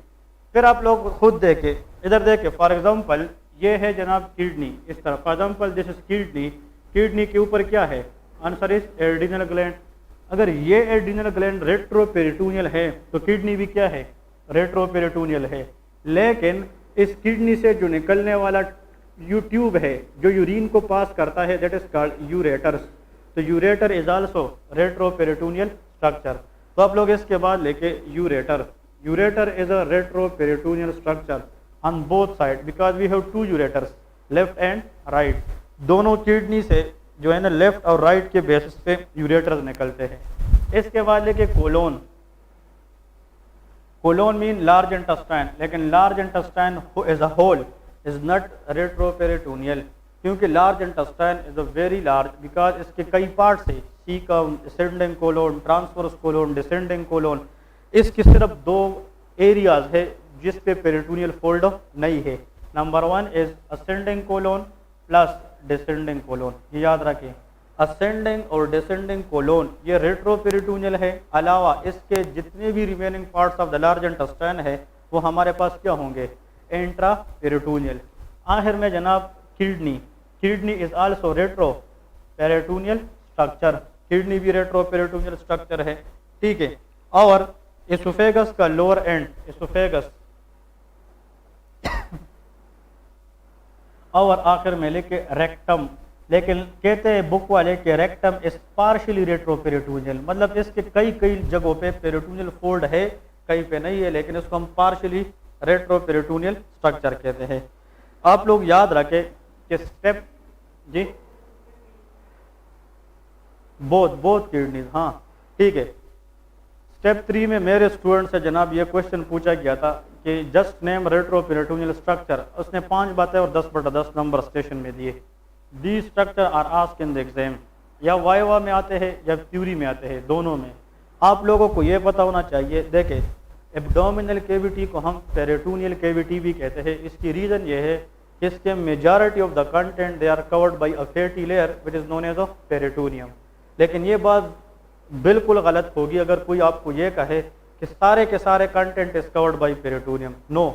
फिर आप लोग खुद देखें, इधर देखें, फॉर एग्जांपल ये है जनाब किडनी, इस तरह for example this is kidney. Kidney के ऊपर क्या है, आंसर इज एड्रिनल ग्लैंड। अगर ये एड्रिनल ग्लैंड रेट्रोपेरिटोनियल है तो किडनी भी क्या है, रेट्रोपेरिटोनियल है। लेकिन इस किडनी से जो निकलने वाला ट्यूब है जो यूरिन को पास करता है, दैट इज कॉल्ड यूरेटर्स। तो ureter is also retroperitoneal structure. तो आप लोग इसके बाद लेके ureter, ureter is a retroperitoneal structure on both side because we have two ureters, left and right. दोनों किडनी से जो है ना लेफ्ट और राइट के बेसिस पे यूरेटर्स निकलते हैं। इसके बाद लेके colon. Colon mean large intestine, लेकिन large intestine as a whole is not retroperitoneal, क्योंकि large intestine is a very large because इसके कई पार्ट्स है, caecum, ascending colon, transverse colon, descending colon. इसकी सिर्फ दो एरियाज है जिस पे पेरिटोनियल फोल्ड नहीं है। Number 1 is ascending colon plus descending colon. ये याद रखें, असेंडिंग और डिसेंडिंग कोलोन ये रेट्रोपेरिटोनियल है। अलावा इसके जितने भी remaining parts of the large intestine है वो हमारे पास क्या होंगे, इंट्रापेरिटोनियल। आखिर में जनाब kidney, kidney is also retroperitoneal structure. Kidney भी रेट्रोपेरिटोनियल स्ट्रक्चर है, ठीक है। और एसोफेगस का लोअर एंड, एसोफेगस और आखिर में लेके रेक्टम। लेकिन कहते हैं बुक वाले कि रेक्टम इज पार्शियली रेट्रोपेरिटोनियल, मतलब इसके कई जगहों पे पेरिटोनियल फोल्ड है, कहीं पे नहीं है, लेकिन इसको हम पार्शियली रेट्रोपेरिटोनियल स्ट्रक्चर कहते हैं। आप लोग याद रखें कि स्टेप जी बोथ किडनीज, हाँ ठीक है। स्टेप 3 में मेरे स्टूडेंट से जनाब ये क्वेश्चन पूछा गया था कि जस्ट नेम रेट्रोपेरिटोनियल स्ट्रक्चर। उसने 5 बातें और 10/10 नंबर स्टेशन में दिए। The structure are asked in the exam, या वाइवा में आते हैं या थ्योरी में आते हैं, दोनों में। आप लोगों को ये पता होना चाहिए, देखें एब्डोमिनल कैविटी को हम पेरिटोनियल कैविटी भी कहते हैं। इसकी रीज़न ये है कि इसके majority of the content they are covered by a fatty layer which is known as a peritoneum. लेकिन ये बात बिल्कुल गलत होगी अगर कोई आपको ये कहे कि सारे के सारे content is covered by peritoneum. No,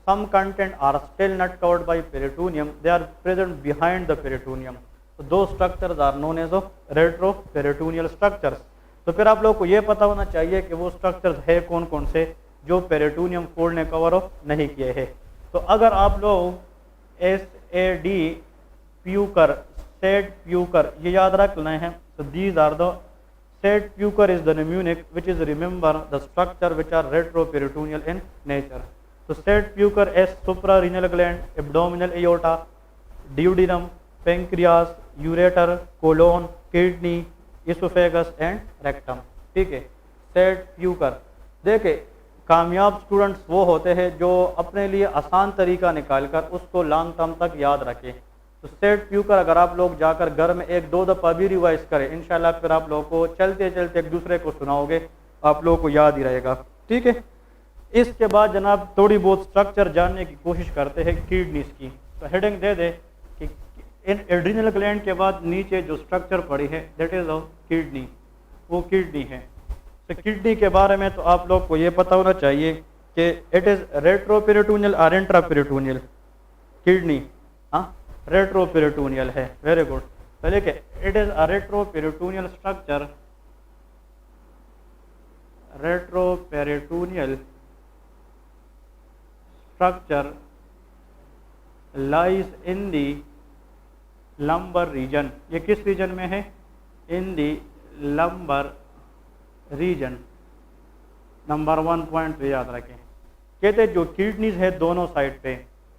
some content are still not covered by peritoneum, they are present behind the peritoneum. So those structures are known as retroperitoneal structures. तो फिर आप लोग को ये पता होना चाहिए कि वो स्ट्रक्चर्स है कौन कौन से जो पेरिटोनियम फोल्ड ने कवर अप नहीं किए हैं। तो अगर आप लोग SAD प्यूकर, सेड प्यूकर ये याद रख लें हैं, तो these are the SAD PUCKER is the mnemonic which is remember the structure which are retroperitoneal in nature. तो SAD PUCKER S suprarenal gland, abdominal aorta, duodenum, pancreas, ureter, colon, kidney, oesophagus and rectum. ठीक है, said Pyukar. देखे कामयाब students वो होते हैं जो अपने लिए आसान तरीका निकालकर उसको लॉन्ग टर्म तक याद रखें। तो सेड प्यूकर अगर आप लोग जाकर घर में एक दो दफ़ा भी रिवाइज करें, इंशाल्लाह फिर आप लोग को चलते चलते एक दूसरे को सुनाओगे, आप लोगों को याद ही रहेगा। ठीक है, इसके बाद जनाब थोड़ी बहुत स्ट्रक्चर जानने की कोशिश करते हैं किडनीज की। तो हेडिंग दे दे कि इन एड्रिनल ग्लैंड के बाद नीचे जो स्ट्रक्चर पड़ी है दैट इज अ किडनी, वो किडनी है। तो किडनी के बारे में तो आप लोग को ये पता होना चाहिए कि इट इज़ रेट्रोपेरिटोनियल और इंट्रापेरिटोनियल। किडनी हाँ रेट्रोपेरिटोनियल है, वेरी गुड। पहले के it is a retroperitoneal structure, retroperitoneal structure lies in the lumbar region। ये किस रीजन में है? in the lumbar region। Number 1 point पे याद रखें। कहते हैं जो किडनीज है दोनों साइड पे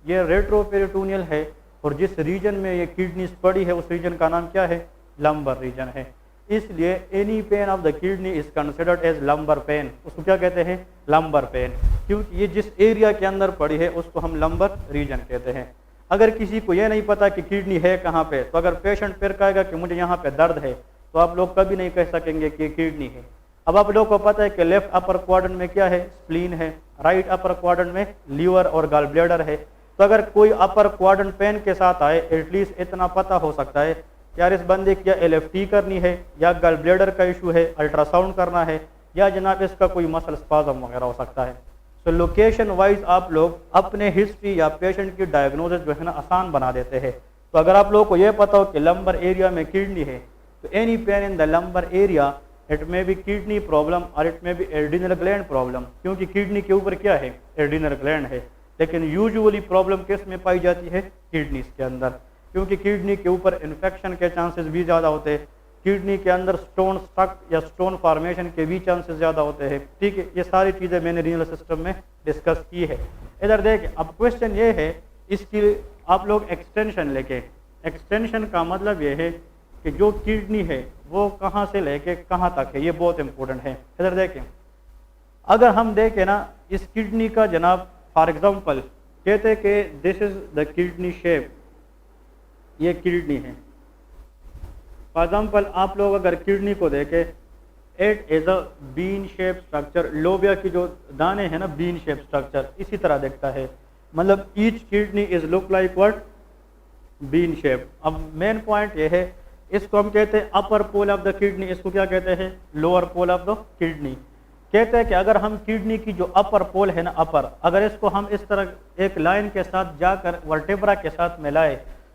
ये रेट्रोपेरिटोनियल है, और जिस रीजन में ये किडनीज पड़ी है उस रीजन का नाम क्या है? लंबर रीजन है। इसलिए any pain of the kidney is considered as lumbar pain. उसको क्या कहते हैं? लंबर पेन, क्योंकि ये जिस एरिया के अंदर पड़ी है उसको हम लंबर रीजन कहते हैं। अगर किसी को ये नहीं पता कि किडनी है कहाँ पे, तो अगर पेशेंट फिर कहेगा कि मुझे यहाँ पे दर्द है, तो आप लोग कभी नहीं कह सकेंगे कि किडनी है। अब आप लोग को पता है कि लेफ्ट अपर क्वाड्रेंट में क्या है? स्प्लीन है, राइट अपर क्वाड्रेंट में लीवर और गॉल ब्लैडर है। तो अगर कोई अपर क्वाड्रेंट पेन के साथ आए, एटलीस्ट इतना पता हो सकता है यार इस बंदे की या LFT करनी है, या गॉल ब्लैडर का इशू है, अल्ट्रासाउंड करना है, या जनाब इसका कोई मसल स्पाज्म वगैरह हो सकता है। तो लोकेशन वाइज आप लोग अपने हिस्ट्री या पेशेंट की डायग्नोसिस जो है ना आसान बना देते हैं। तो अगर आप लोगों को ये पता हो कि लंबर एरिया में किडनी है, तो any pain in the lumbar area it may be kidney problem or it may be adrenal gland problem, क्योंकि किडनी के ऊपर क्या है? एड्रिनल ग्लैंड है। लेकिन यूजुअली प्रॉब्लम किस में पाई जाती है? किडनीज के अंदर, क्योंकि किडनी के ऊपर इन्फेक्शन के चांसेस भी ज़्यादा होते हैं, किडनी के अंदर स्टोन स्ट्रक या स्टोन फॉर्मेशन के भी चांसेस ज़्यादा होते हैं। ठीक है, ये सारी चीज़ें मैंने रीनल सिस्टम में डिस्कस की है। इधर देखें, अब क्वेश्चन ये है, इसकी आप लोग एक्सटेंशन लेके, एक्सटेंशन का मतलब ये है कि जो किडनी है वो कहाँ से लेके कहाँ तक है, ये बहुत इंपॉर्टेंट है। इधर देखें, अगर हम देखें ना इस किडनी का जनाब, फॉर एग्जाम्पल कहते हैं कि this is the kidney shape, ये किडनी है। फॉर एग्जाम्पल आप लोग अगर किडनी को देखें, it is a bean shape structure. लोबिया की जो दाने हैं ना, बीन शेप स्ट्रक्चर इसी तरह दिखता है, मतलब each kidney is look like what? Bean shape. अब मेन पॉइंट ये है, इसको हम कहते हैं upper pole of the kidney, इसको क्या कहते हैं? Lower pole of the kidney. कहते हैं कि अगर हम किडनी की जो अपर पोल है ना, अपर, अगर इसको हम इस तरह एक लाइन के साथ जाकर वर्टेब्रा के साथ मिलाए,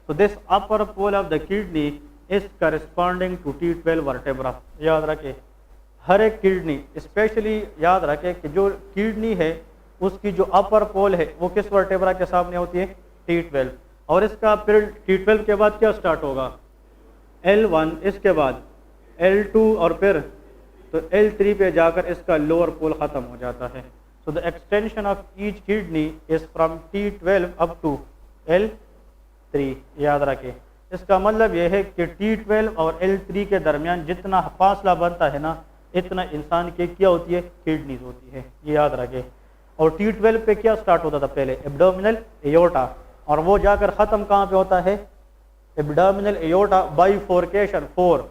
तो this upper pole of the kidney is corresponding to T12 vertebra. याद रखे, हर एक किडनी, स्पेशली याद रखे कि जो किडनी है उसकी जो अपर पोल है वो किस वर्टेब्रा के सामने होती है? T12। और इसका फिर T12 के बाद क्या स्टार्ट होगा? L1, इसके बाद L2 और फिर तो L3 पे जाकर इसका लोअर पोल ख़त्म हो जाता है। So the extension of each kidney is from T12 up to L3। याद रखें, इसका मतलब यह है कि T12 और L3 के दरमियान जितना फासला बनता है ना, इतना इंसान की क्या होती है? किडनीज होती है, ये याद रखें। और T12 पे क्या स्टार्ट होता था पहले? एब्डोमिनल एयोर्टा, और वो जाकर ख़त्म कहाँ पे होता है? एब्डोमिनल एयोर्टा बाइफोर्केशन 4।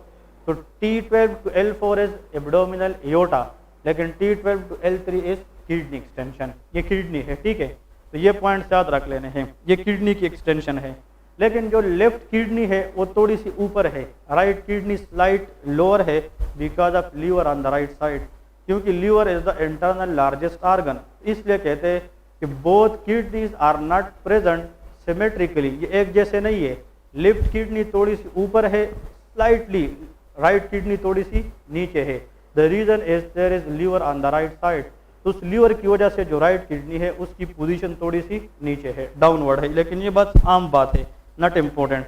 तो T12 to L4 is abdominal aorta, लेकिन T12 to L3 is kidney extension, ये किडनी है, ठीक है। तो ये पॉइंट्स याद रख लेने हैं, ये किडनी की एक्सटेंशन है। लेकिन जो लेफ्ट किडनी है वो थोड़ी सी ऊपर है, राइट किडनी स्लाइट लोअर है because of liver on the right side, क्योंकि liver is the internal largest organ, इसलिए कहते हैं कि both kidneys are not present symmetrically, ये एक जैसे नहीं है। लेफ्ट किडनी थोड़ी सी ऊपर है स्लाइटली, राइट किडनी थोड़ी सी नीचे है। The reason is there is liver on the right side, तो उस लीवर की वजह से जो राइट किडनी है उसकी पोजीशन थोड़ी सी नीचे है, डाउनवर्ड है, लेकिन ये बात आम बात है, नॉट इम्पोर्टेंट।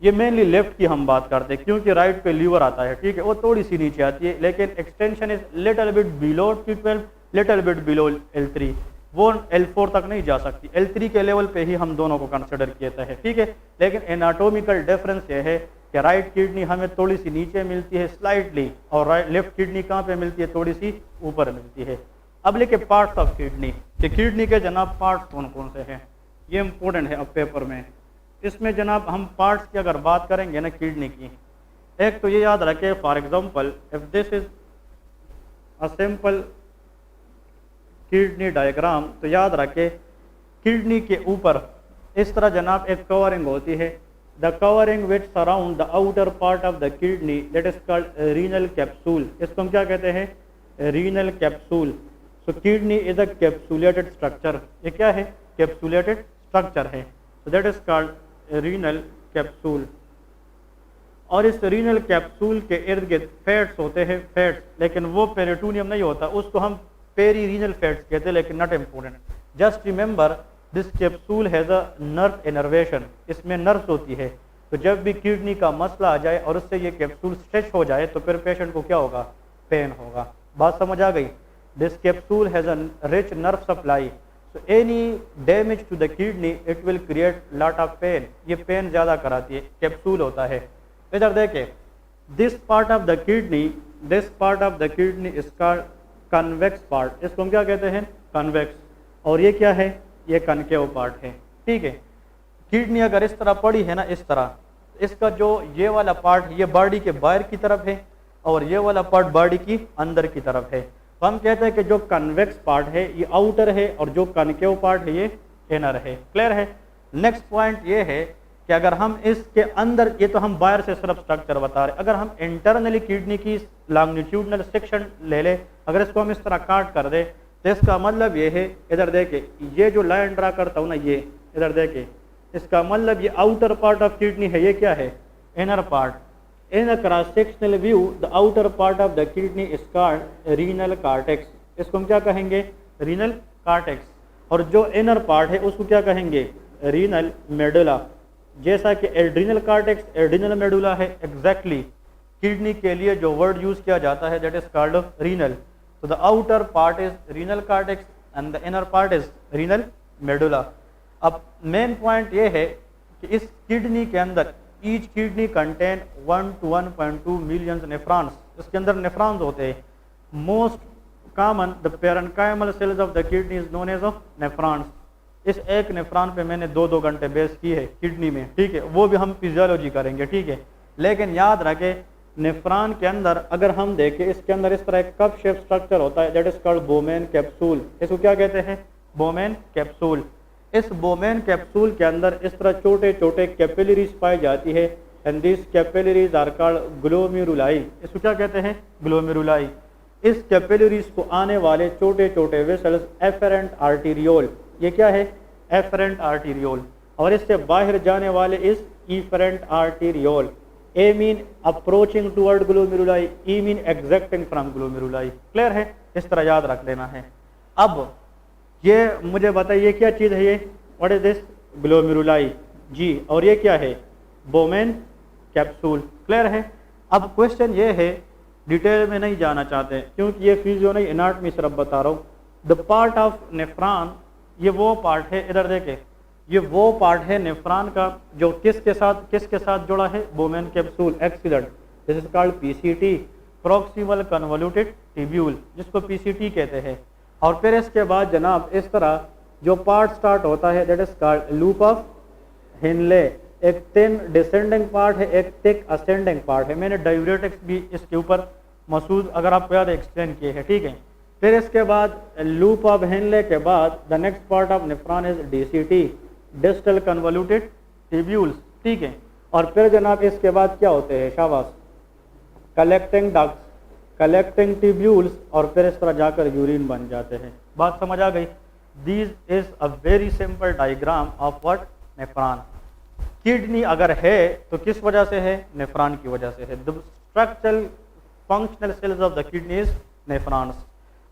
ये मेनली लेफ्ट की हम बात करते हैं क्योंकि राइट पे लीवर आता है, ठीक है, वो थोड़ी सी नीचे आती है, लेकिन extension is little bit below T12, little bit below L3, वो L4 तक नहीं जा सकती, L3 के लेवल पे ही हम दोनों को कंसिडर किया है, ठीक है। लेकिन एनाटोमिकल डिफरेंस ये है कि राइट किडनी हमें थोड़ी सी नीचे मिलती है स्लाइटली, और राइट लेफ्ट किडनी कहाँ पे मिलती है, थोड़ी सी ऊपर मिलती है। अब लेके पार्ट्स ऑफ किडनी, कि किडनी के जनाब पार्ट्स कौन कौन से हैं, ये इंपॉर्टेंट है अब पेपर में। इसमें जनाब हम पार्ट्स की अगर बात करेंगे ना किडनी की, एक तो ये याद रखें, for example if this is a simple kidney diagram, तो याद रखें किडनी के ऊपर इस तरह जनाब एक कवरिंग होती है, the covering which surround the outer part of the kidney, that is called renal capsule, इसको हम क्या कहते हैं, renal capsule. So kidney is a capsulated structure, ये क्या है, कैप्सुलेटेड स्ट्रक्चर है, so that is called renal capsule. और इस रीनल कैप्सूल के इर्द गिर्द फैट्स होते हैं, फैट्स, लेकिन वो पेरिटोनियम नहीं होता, उसको हम पेरी रीनल फैट्स कहते हैं, लेकिन not important. Just remember this capsule has a nerve innervation, इसमें नर्व्स होती है, तो जब भी किडनी का मसला आ जाए और उससे ये कैप्सूल स्ट्रेच हो जाए तो फिर पेशेंट को क्या होगा, पेन होगा। बात समझ आ गई। This capsule has a rich nerve supply, so any damage to the kidney it will create lot of pain, ये पेन ज़्यादा कराती है, कैप्सूल होता है। इधर देखें, this part of the kidney is called convex part, इसको हम क्या कहते हैं, convex, और ये क्या है, ये concave part है, ठीक है। किडनी अगर इस तरह पड़ी है ना, इस तरह, इसका जो ये वाला पार्ट ये बॉडी के बाहर की तरफ है और ये वाला पार्ट बॉडी की अंदर की तरफ है, तो हम कहते हैं कि जो कन्वेक्स पार्ट है ये आउटर है और जो कनकेव पार्ट है ये इनर है। क्लियर है। नेक्स्ट पॉइंट ये है कि अगर हम इसके अंदर, ये तो हम बाहर से सिर्फ स्ट्रक्चर बता रहे, अगर हम इंटरनली किडनी की लॉन्गिट्यूडनल सेक्शन ले ले, अगर इसको हम इस तरह काट कर दे तो इसका मतलब ये है, इधर देखे ये जो लाइन ड्रा करता हूँ ना, ये इधर देखे, इसका मतलब ये आउटर पार्ट ऑफ किडनी है, ये क्या है, inner part. In a cross-sectional view, the outer part of the kidney is called renal cortex, इसको हम क्या कहेंगे, renal cortex, और जो inner part है उसको क्या कहेंगे, renal medulla। जैसा कि adrenal cortex adrenal medulla है, exactly किडनी के लिए जो वर्ड यूज किया जाता है that is called renal, so the outer part is renal cortex and the inner part is renal medulla। अब मेन पॉइंट ये है कि इस किडनी के अंदर each kidney contain 1 to 1.2 million nephrons, इसके अंदर नेफ्रॉन्स होते हैं। Most common the parenchymal cells of the kidney is known as nephrons. इस एक नेफ्रॉन पे मैंने 2-2 घंटे बेस की है किडनी में, ठीक है, वो भी हम फिजियोलॉजी करेंगे, ठीक है। लेकिन याद रखें नेफ्रॉन के अंदर अगर हम देखें, इसके अंदर इस तरह एक कप शेप स्ट्रक्चर होता है, that is called Bowman capsule, इसको क्या कहते हैं, बोमेन कैप्सूल। इस बोमेन कैप्सूल के अंदर इस तरह छोटे छोटे कैपिलरीज पाई जाती है, and this capillaries are called glomeruli, इसको क्या कहते हैं, ग्लोमेरुलाई। इस कैपिलरीज को आने वाले छोटे छोटे वेसल्स एफरेंट आर्टीरियोल, ये क्या है, एफरेंट आर्टीरियोल, और इससे बाहर जाने वाले इस efferent arteriole. A mean approaching toward glomeruli, E mean एग्जैक्टिंग from glomeruli. Clear है, इस तरह याद रख लेना है। अब ये मुझे बताइए क्या चीज़ है ये, व्हाट इज दिस, ग्लोमेरुलाई जी, और ये क्या है, बोमेन कैप्सूल। क्लियर है। अब क्वेश्चन ये है, डिटेल में नहीं जाना चाहते क्योंकि ये फिजियो नहीं, एनाटॉमी सिर्फ बता रहा हूँ। द पार्ट ऑफ नेफ्रॉन, ये वो पार्ट है, इधर देखे, ये वो पार्ट है नेफ्रॉन का जो किसके साथ जुड़ा है, Bowman capsule. Excellent, this is called PCT, proximal convoluted tubule, जिसको पीसीटी कहते हैं। और फिर इसके बाद जनाब इस तरह जो पार्ट स्टार्ट होता है, that is called loop of Henle, एक थिन डिसेंडिंग पार्ट है, एक थिक असेंडिंग पार्ट है। मैंने डायूरेटिक्स भी इसके ऊपर मसूद अगर आपको याद एक्सप्लेन किए हैं, ठीक है। फिर इसके बाद लूप ऑफ हेनले के बाद the next part of nephron is DCT, distal convoluted tubules, ठीक है। और फिर जनाब इसके बाद क्या होते हैं, शाबाश, कलेक्टिंग डक्ट्स, कलेक्टिंग ट्यूब्यूल्स, और फिर इस तरह जाकर यूरिन बन जाते हैं। बात समझ आ गई। This is a very simple diagram of what, nephron. Kidney अगर है तो किस वजह से है, नेफ्रॉन की वजह से है। The structural functional cells of the kidney is nephrons.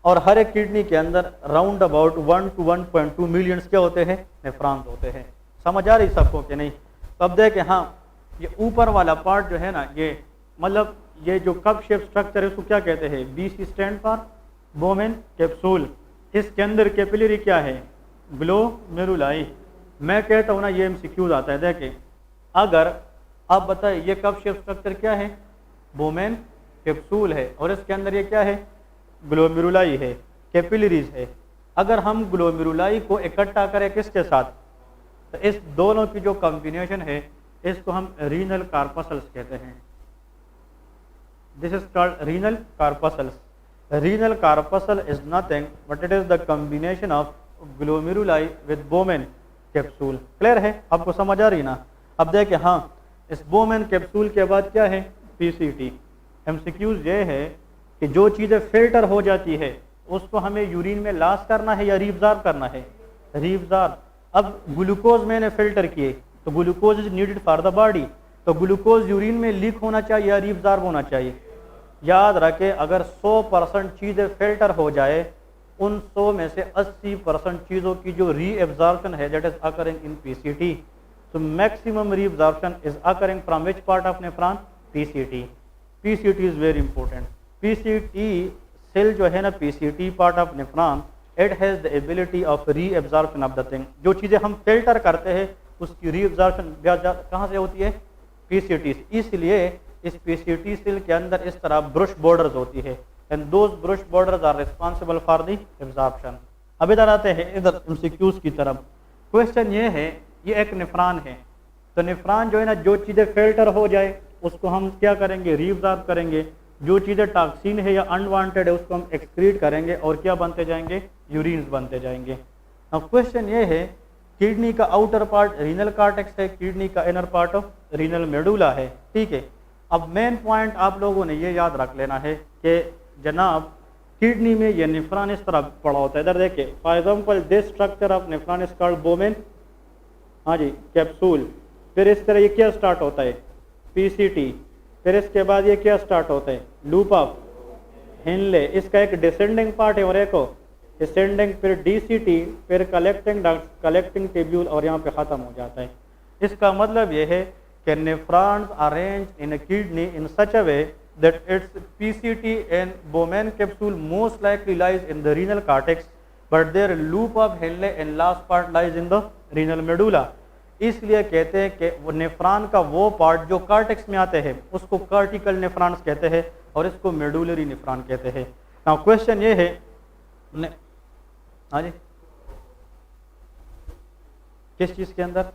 और हर एक किडनी के अंदर राउंड अबाउट 1 to 1.2 मिलियंस क्या होते हैं, नेफ्रॉन्स होते हैं। समझ आ रही सबको कि नहीं? तो अब देखें, हाँ, ये ऊपर वाला पार्ट जो है ना, ये मतलब ये जो कप शेप स्ट्रक्चर है उसको क्या कहते हैं, BC stand for Bowman capsule. इसके अंदर कैपिलरी क्या है, ग्लोमेरुलाई। मैं कहता हूँ ना, ये एमसीक्यूज आता है। देखें, अगर आप बताइए ये कप शेप स्ट्रक्चर क्या है, बोमेन कैप्सूल है, और इसके अंदर ये क्या है, ग्लोमेरुलाई है, कैपिलरीज है। अगर हम ग्लोमेरुलाई को इकट्ठा करें किसके साथ, तो इस दोनों की जो कॉम्बिनेशन है इसको हम रीनल कार्पसल्स कहते हैं। This is called renal corpuscles. Renal corpuscle is nothing but it is the combination of glomeruli with Bowman capsule. Clear है, आपको समझ आ रही ना? अब देखें, हाँ, इस बोमेन कैप्सूल के बाद क्या है, पीसीटी। एमसीक्यूज ये है कि जो चीज़ें फिल्टर हो जाती है उसको हमें यूरिन में लॉस करना है या रीअब्जॉर्ब करना है, रीअब्जॉर्ब। अब ग्लूकोज मैंने फिल्टर किए तो glucose is needed for the body, तो ग्लूकोज यूरिन में लीक होना चाहिए या रीअब्जॉर्ब होना चाहिए। याद रखें, अगर 100% चीज़ें फिल्टर हो जाए, उन 100 में से 80% चीज़ों की जो रीअब्जॉर्प्शन है that is occurring in PCT. So maximum reabsorption is occurring from which part of nephron? PCT. PCT is very important. PCT cell जो है ना, PCT part of nephron, it has the ability of reabsorption of the thing. जो चीज़ें हम filter करते हैं उसकी reabsorption कहाँ से होती है, PCT। इसलिए इस PCT सेल के अंदर इस तरह ब्रुश बॉर्डर्स होती है, and those brush borders are responsible for the absorption. अब इधर आते हैं, इधर MCQs की तरफ। क्वेश्चन ये है, ये एक नेफ्रॉन है, तो नेफ्रॉन जो है ना, जो चीज़ें फिल्टर हो जाए उसको हम क्या करेंगे, रीअब्जॉर्ब करेंगे। जो चीज़ें टॉक्सिन है या अनवांटेड है उसको हम एक्सक्रीट करेंगे और क्या बनते जाएंगे, यूरिन्स बनते जाएंगे। अब क्वेश्चन ये है, किडनी का आउटर पार्ट रीनल कॉर्टेक्स है, किडनी का inner part of renal medulla है, ठीक है। अब मेन पॉइंट आप लोगों ने ये याद रख लेना है कि जनाब किडनी में ये नेफ्रॉन इस तरह पड़ा होता है। इधर देखिए, for example this structure of nephron is called बोमेन, हाँ जी, कैप्सूल। फिर इस तरह ये क्या स्टार्ट होता है, पीसीटी। फिर इसके बाद ये क्या स्टार्ट होता है, लूप ऑफ हेनले। इसका एक डिसेंडिंग पार्ट है और एक डिसेंडिंग, फिर डीसीटी, फिर कलेक्टिंग डक्ट्स, कलेक्टिंग ट्यूब्यूल, और यहाँ पे ख़त्म हो जाता है। इसका मतलब ये है कि nephrons arrange in a kidney in such a way that its PCT and Bowman capsule most likely lies in the renal cortex, but their loop of Henle and last part lies in the renal medulla. इसलिए कहते हैं कि वो nephron का वो part जो cortex में आते हैं उसको कार्टिकल नेफ्रॉन्स कहते हैं और इसको मेडुलरी नेफ्रॉन कहते हैं। नाउ क्वेश्चन ये है, हाँ जी, किस चीज के अंदर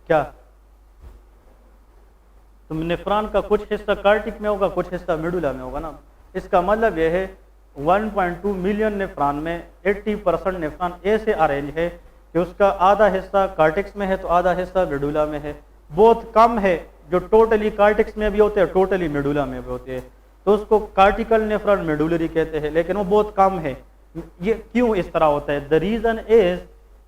क्या, तो नेफ्रॉन का कुछ हिस्सा कार्टिक में होगा, कुछ हिस्सा मेडुला में होगा ना। इसका मतलब यह है 1.2 मिलियन नेफ्रॉन में 80% नेफ्रॉन ऐसे अरेंज है कि उसका आधा हिस्सा कार्टिक्स में है तो आधा हिस्सा मेडुला में है। बहुत कम है जो टोटली कार्टिक्स में भी होते हैं, टोटली मेडुला में भी होते हैं, तो उसको कार्टिकल नेफ्रॉन मेडुलरी कहते हैं, लेकिन वो बहुत कम है। ये क्यों इस तरह होता है? द रीज़न इज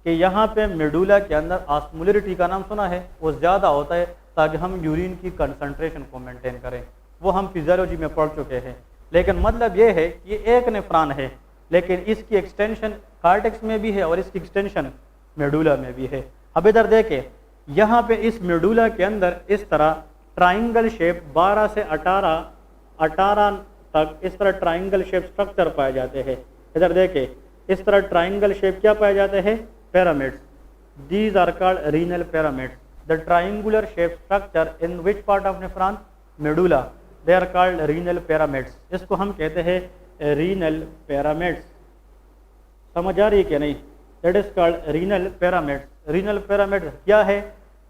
कि यहाँ पे मेडुला के अंदर ऑस्मोलरिटी का नाम सुना है, वो ज़्यादा होता है ताकि हम यूरिन की कंसंट्रेशन को मेंटेन करें। वो हम फिजियोलॉजी में पढ़ चुके हैं। लेकिन मतलब ये है कि ये एक नेफ्रॉन है, लेकिन इसकी एक्सटेंशन कार्टेक्स में भी है और इसकी एक्सटेंशन मेडुला में भी है। अब इधर देखें, यहाँ पे इस मेडुला के अंदर इस तरह ट्राइंगल शेप 12 से 18 तक इस तरह ट्राइंगल शेप स्ट्रक्चर पाए जाते हैं। इधर देखें, इस तरह ट्राइंगल शेप क्या पाए जाते हैं, pyramids. These are called renal pyramids. The triangular shaped structure in which part of nephron? Medulla. They are called renal pyramids. इसको हम कहते हैं renal pyramids। समझ आ रही है कि नहीं? That is called renal pyramids. Renal pyramid क्या है?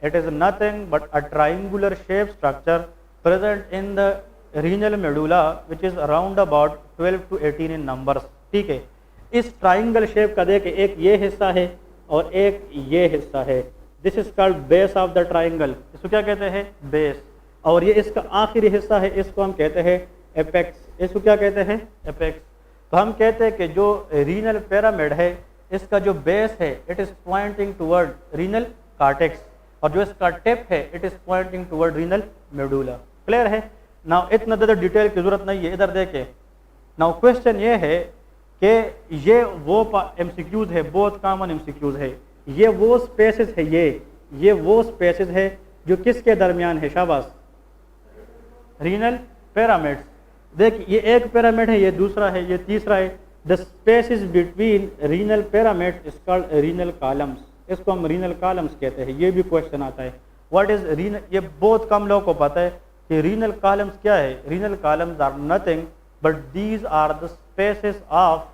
It is nothing but a triangular shape structure present in the renal medulla which is around about 12 to 18 in numbers. ठीक है, इस ट्राइंगल शेप का देखे एक ये हिस्सा है और एक ये हिस्सा है। This is called base of the triangle. इसको क्या कहते हैं? बेस। और ये इसका आखिरी हिस्सा है, इसको हम कहते हैं एपेक्स। इसको क्या कहते हैं? एपेक्स। तो हम कहते हैं कि जो रीनल पिरामिड है इसका जो बेस है it is pointing toward renal cortex और जो इसका टिप है it is pointing toward renal medulla. Clear है? नाउ इतना ज़्यादा डिटेल की जरूरत नहीं है, इधर देखें। नाउ क्वेश्चन ये है कि ये वो एमसीक्यूज है, बहुत कॉमन एमसीक्यूज है। ये वो स्पेसेस है, ये वो स्पेसेस है जो किसके दरमियान है? शाबाश, रीनल पिरामिड्स। देखिए ये एक पिरामिड है, ये दूसरा है, ये तीसरा है। The spaces between renal pyramid is called renal columns. इसको हम रीनल कॉलम्स कहते हैं। ये भी क्वेश्चन आता है व्हाट इज रीनल। ये बहुत कम लोगों को पता है कि रीनल कॉलम्स क्या है। Renal columns are nothing but these are the spaces of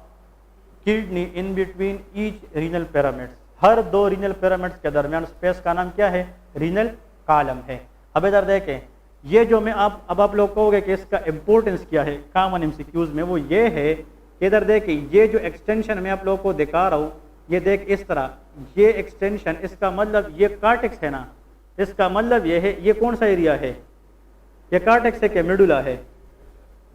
kidney in between each renal pyramids. हर दो रीनल पिरामिड्स के दरमियान स्पेस का नाम क्या है? रीनल कॉलम है। अब इधर देखें, ये जो मैं आप लोग कहोगे कि इसका इंपॉर्टेंस क्या है कॉमन एमसीक्यूज में, वो ये है कि इधर देखिए ये जो एक्सटेंशन मैं आप लोगों को दिखा रहा हूँ, ये देख इस तरह, ये एक्सटेंशन, इसका मतलब ये कॉर्टेक्स है ना, इसका मतलब ये है ये कौन सा एरिया है? ये कॉर्टेक्स है कि मेडुला है?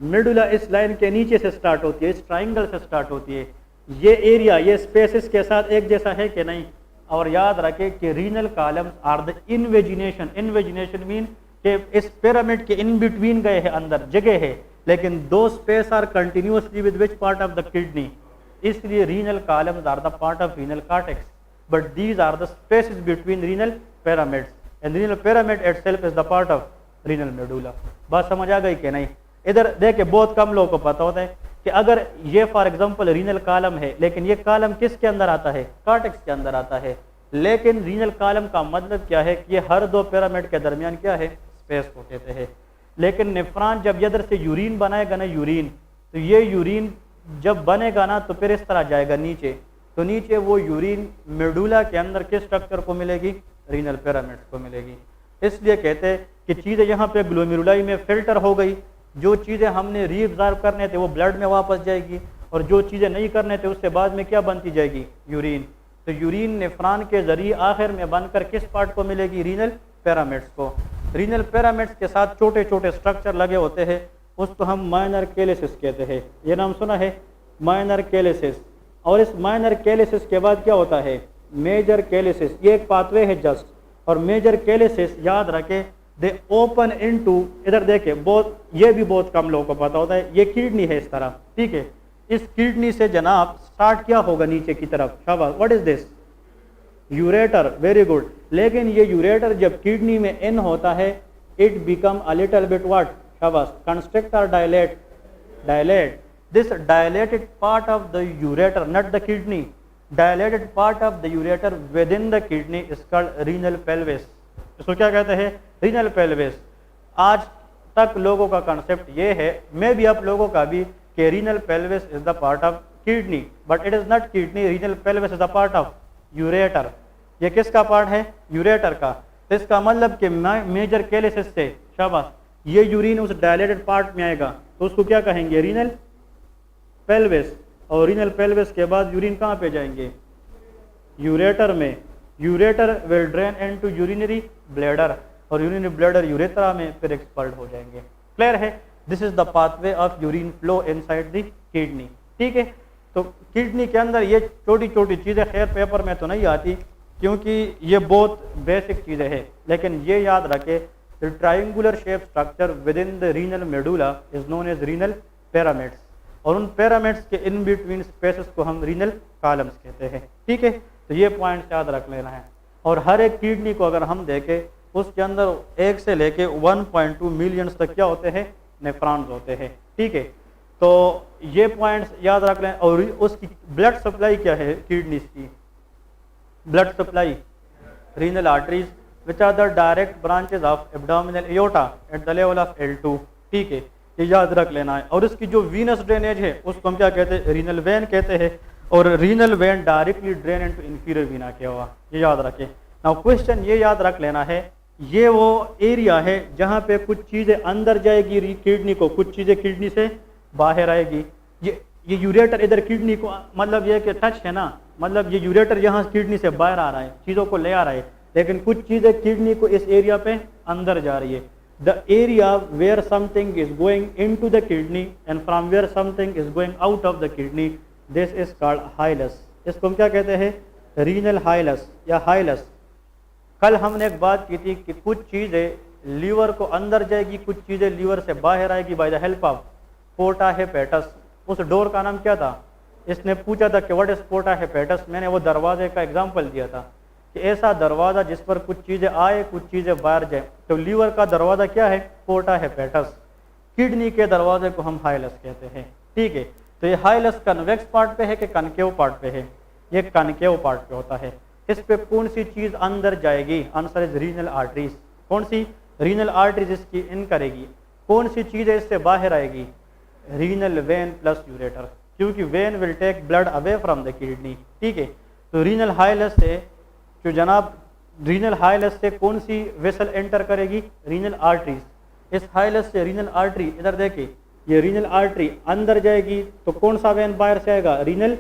मेडुला इस लाइन के नीचे से स्टार्ट होती है, इस ट्राइंगल से स्टार्ट होती है। ये एरिया ये स्पेसेस के साथ एक जैसा है कि नहीं? और याद रखें कि renal columns are the invagination. Invagination mean कि इस पिरामिड के इन बिटवीन गए हैं, अंदर जगह है, लेकिन दो space are continuously with which part of the kidney. इसलिए renal columns are the part of renal cortex but these are the spaces between renal pyramids and renal pyramid itself is the part of renal medulla. बात समझ आ गई कि नहीं? इधर देखिए बहुत कम लोगों को पता होता है कि अगर ये फॉर एग्जांपल रीनल कॉलम है, लेकिन ये कॉलम किसके अंदर आता है? कॉर्टेक्स के अंदर आता है। लेकिन रीनल कॉलम का मतलब क्या है कि ये हर दो पिरामिड के दरमियान क्या है? स्पेस को कहते हैं। लेकिन नेफ्रॉन जब इधर से यूरिन बनाएगा ना, यूरिन, तो ये यूरिन जब बनेगा ना तो फिर इस तरह जाएगा नीचे, तो नीचे वो यूरिन मेडुला के अंदर किस स्ट्रक्चर को मिलेगी? रीनल पिरामिड्स को मिलेगी। इसलिए कहते हैं कि चीज़ें यहाँ पे ग्लोमेरुलाई में फिल्टर हो गई, जो चीज़ें हमने रीअब्जॉर्ब करने थे वो ब्लड में वापस जाएगी, और जो चीज़ें नहीं करने थे उससे बाद में क्या बनती जाएगी? यूरिन। तो यूरिन नेफ्रॉन के जरिए आखिर में बनकर किस पार्ट को मिलेगी? रीनल पिरामिड्स को। रीनल पिरामिड्स के साथ छोटे छोटे स्ट्रक्चर लगे होते हैं, उसको हम माइनर कैलिसिस कहते हैं। ये नाम सुना है? माइनर कैलिसिस। और इस माइनर कैलिसिस के बाद क्या होता है? मेजर कैलिसिस। ये एक पाथवे है जस्ट, और मेजर कैलिसिस याद रखे दे ओपन इनटू, इधर देखे बहुत, ये भी बहुत कम लोगों को पता होता है, ये किडनी है इस तरह, ठीक है। इस किडनी से जनाब स्टार्ट क्या होगा नीचे की तरफ? शाबाश, what is this? Ureter, very good. लेकिन ये यूरेटर जब किडनी में इन होता है it become a little bit what? शाबाश, कंस्ट्रिक्ट और dilate? Dilate. This dilated part of the ureter, not the kidney, dilated part of the ureter with in the kidney is called renal pelvis. इसको क्या कहते हैं? Renal pelvis. आज तक लोगों का कंसेप्ट ये है, मैं भी आप लोगों का भी, कि renal pelvis is the part of kidney, but it is not kidney. Renal pelvis is the part of ureter. ये किसका पार्ट है? यूरेटर का। तो इसका मतलब कि मेजर कैलिसिस से, शाबाश, ये यूरिन उस डायलेटेड पार्ट में आएगा तो उसको क्या कहेंगे? Renal pelvis. और रीनल पेल्विस के बाद यूरिन कहाँ पे जाएंगे? यूरेटर में। Ureter will drain into urinary bladder, और यूरिनरी ब्लैडर यूरेथ्रा में फिर एक्सपर्ट हो जाएंगे। क्लियर है? This is the pathway of urine flow inside the kidney, ठीक है। तो किडनी के अंदर ये छोटी छोटी चीज़ें खैर पेपर में तो नहीं आती क्योंकि ये बहुत बेसिक चीज़ें हैं, लेकिन ये याद रखे the triangular shape structure within the renal medulla is known as renal pyramids, और उन पिरामिड्स के इन बिटवीन स्पेसेस को हम रीनल कॉलम्स कहते हैं, ठीक है। तो ये पॉइंट याद रख लेना है। और हर एक किडनी को अगर हम देखें उसके अंदर 1 से लेके 1.2 मिलियंस तक क्या होते हैं? नेफ्रॉन्स होते हैं, ठीक है। तो ये पॉइंट्स याद रख लें। और उसकी ब्लड सप्लाई क्या है किडनीज की? Blood supply renal arteries which are the direct branches of abdominal aorta at the level of L2, ठीक है, ये याद रख लेना है। और इसकी जो वीनस ड्रेनेज है उसको हम क्या कहते हैं? रीनल वेन कहते हैं। और renal vein directly drain into inferior vena cava, ये याद रखें। नाउ क्वेश्चन ये याद रख लेना है, ये वो एरिया है जहाँ पे कुछ चीज़ें अंदर जाएगी किडनी को, कुछ चीज़ें किडनी से बाहर आएगी। ये यूरेटर इधर किडनी को, मतलब ये कि टच है ना, मतलब ये यूरेटर यहाँ किडनी से बाहर आ रहा है, चीज़ों को ले आ रहा है, लेकिन कुछ चीज़ें किडनी को इस एरिया पे अंदर जा रही है। The area where something is going into the kidney and from where something is going out of the kidney, this is called hilus. इसको हम क्या कहते हैं? रीनल हाइलस या हाइलस। कल हमने एक बात की थी कि कुछ चीज़ें लीवर को अंदर जाएगी, कुछ चीज़ें लीवर से बाहर आएगी बाय द हेल्प ऑफ पोर्टा हेपेटस। उस डोर का नाम क्या था? इसने पूछा था कि व्हाट इज पोर्टा हेपेटस। मैंने वो दरवाजे का एग्जांपल दिया था कि ऐसा दरवाज़ा जिस पर कुछ चीज़ें आए, कुछ चीज़ें बाहर जाए। तो लीवर का दरवाज़ा क्या है? पोर्टा हेपेटस। किडनी के दरवाजे को हम हाइलस कहते हैं, ठीक है। तो ये हाइलस कन्वेक्स पार्ट पे है कि कनकेव पार्ट पे है? ये कनकेव पार्ट पे होता है। इस पे कौन सी चीज़ अंदर जाएगी? Answer is renal arteries. कौन सी? रीनल आर्टरीज इसकी इन करेगी। कौन सी चीज़ें इससे बाहर आएगी? रीनल वेन प्लस यूरेटर, क्योंकि vein will take blood away from the kidney, ठीक है। तो रीनल हाइलस से जो जनाब, रीनल हाइलस से कौन सी वेसल एंटर करेगी? Renal arteries. इस हाइलस से रीनल आर्टरी, इधर देखिए, ये रीनल आर्टरी अंदर जाएगी तो कौन सा वेन बाहर से आएगा? रीनल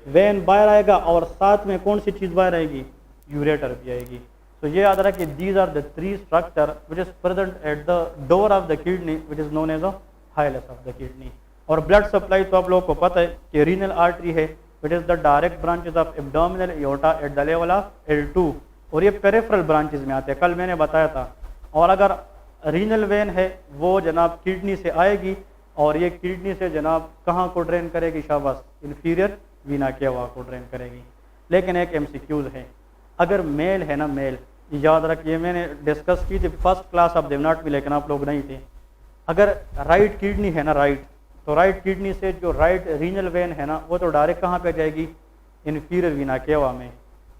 वेन बाहर आएगा, और साथ में कौन सी चीज़ बाहर आएगी? यूरेटर भी आएगी। तो ये याद रखिए, these are the three structure which is present at the door of the kidney which is known as a hilus of the kidney. और ब्लड सप्लाई तो आप लोगों को पता है कि रीनल आर्टरी है विच is the direct branches of abdominal aorta at the level of L2, और ये पेरिफेरल ब्रांचेस में आते हैं, कल मैंने बताया था। और अगर रीनल वेन है वो जनाब किडनी से आएगी, और ये किडनी से जनाब कहाँ को ड्रेन करेगी? शाबाश, इंफीरियर वीना केवा को ड्रेन करेगी। लेकिन एक MCQs है, अगर मेल है ना, मेल, याद रखिए, मैंने डिस्कस की थी फर्स्ट क्लास ऑफ देवनाट में, लेकिन आप लोग नहीं थे। अगर राइट किडनी है ना, राइट, तो राइट किडनी से जो राइट रीनल वेन है ना, वो तो डायरेक्ट कहाँ पे जाएगी? इंफीरियर वीना केवा में।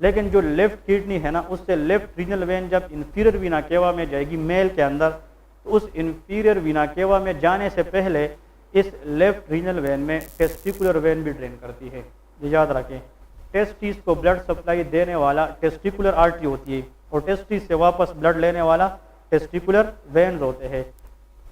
लेकिन जो लेफ्ट किडनी है ना, उससे लेफ्ट रीनल वेन जब इंफीरियर वीना केवा में जाएगी मेल के अंदर, तो उस इंफीरियर वीना केवा में जाने से पहले इस लेफ्ट रीनल वेन में टेस्टिकुलर वेन भी ड्रेन करती है। ये याद रखें, टेस्टिस को ब्लड सप्लाई देने वाला टेस्टिकुलर आर्टरी होती है, और टेस्टिस से वापस ब्लड लेने वाला टेस्टिकुलर वेन्स होते हैं।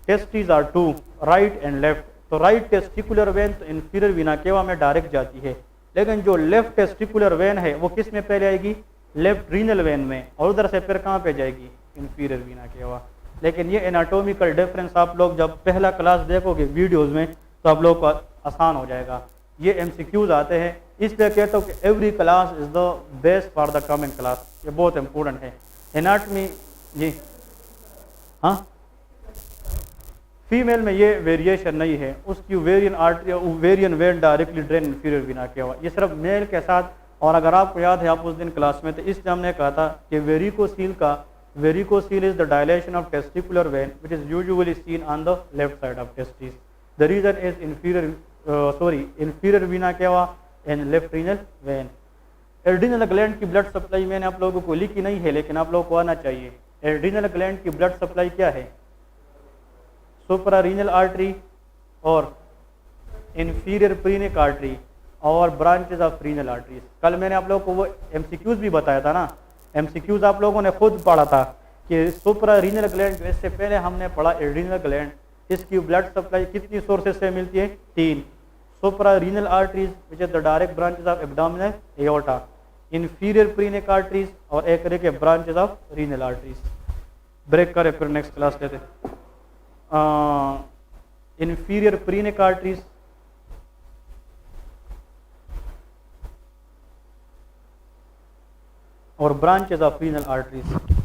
Testis are two, right and left. तो राइट टेस्टिकुलर वेन तो इंफीरियर वीना केवा में डायरेक्ट जाती है, लेकिन जो लेफ्ट टेस्टिकुलर वेन है वो किस में पहले आएगी? लेफ्ट रीनल वेन में, और उधर से फिर कहाँ पे जाएगी? Inferior vena cava. लेकिन ये एनाटोमिकल डिफरेंस आप लोग जब पहला क्लास देखोगे वीडियोस में तो आप लोग को आसान हो जाएगा। ये MCQs आते हैं, इसलिए कहता हूँ कि every class is the best for the coming class. ये बहुत इंपॉर्टेंट है। एनाटमी, जी हाँ, फीमेल में ये वेरिएशन नहीं है, उसकी ovarian artery, ovarian vein directly drain inferior vena cava. ये सिर्फ मेल के साथ। और अगर आपको याद है, आप उस दिन क्लास में थे, इसलिए हमने कहा था कि varicocele is the dilation of testicular vein which is usually seen on the left side of testis. The reason is inferior vena cava and left renal vein. Adrenal gland की ब्लड सप्लाई मैंने आप लोगों को लिखी नहीं है, लेकिन आप लोगों को आना चाहिए। एड्रीनल ग्लैंड की ब्लड सप्लाई क्या है? सुपरा रीनल आर्टरी और इंफीरियर प्रीनिक आर्टरी और ब्रांचेस ऑफ रीनल आर्टरीज। कल मैंने आप लोगों को वो MCQs भी बताया था ना। MCQs आप लोगों ने खुद पढ़ा था कि सुपरा रीनल ग्लैंड, इससे पहले हमने पढ़ा एड्रीनल ग्लैंड, इसकी ब्लड सप्लाई कितनी सोर्सेज से मिलती है? 3। Suprarenal arteries which is the direct branches of abdominal aorta, inferior phrenic arteries, और एक तरह के branches of renal arteries. Break करें, फिर नेक्स्ट क्लास लेते। इंफीरियर प्रीनिक आर्टरीज और ब्रांचेस ऑफ रीनल आर्टरीज।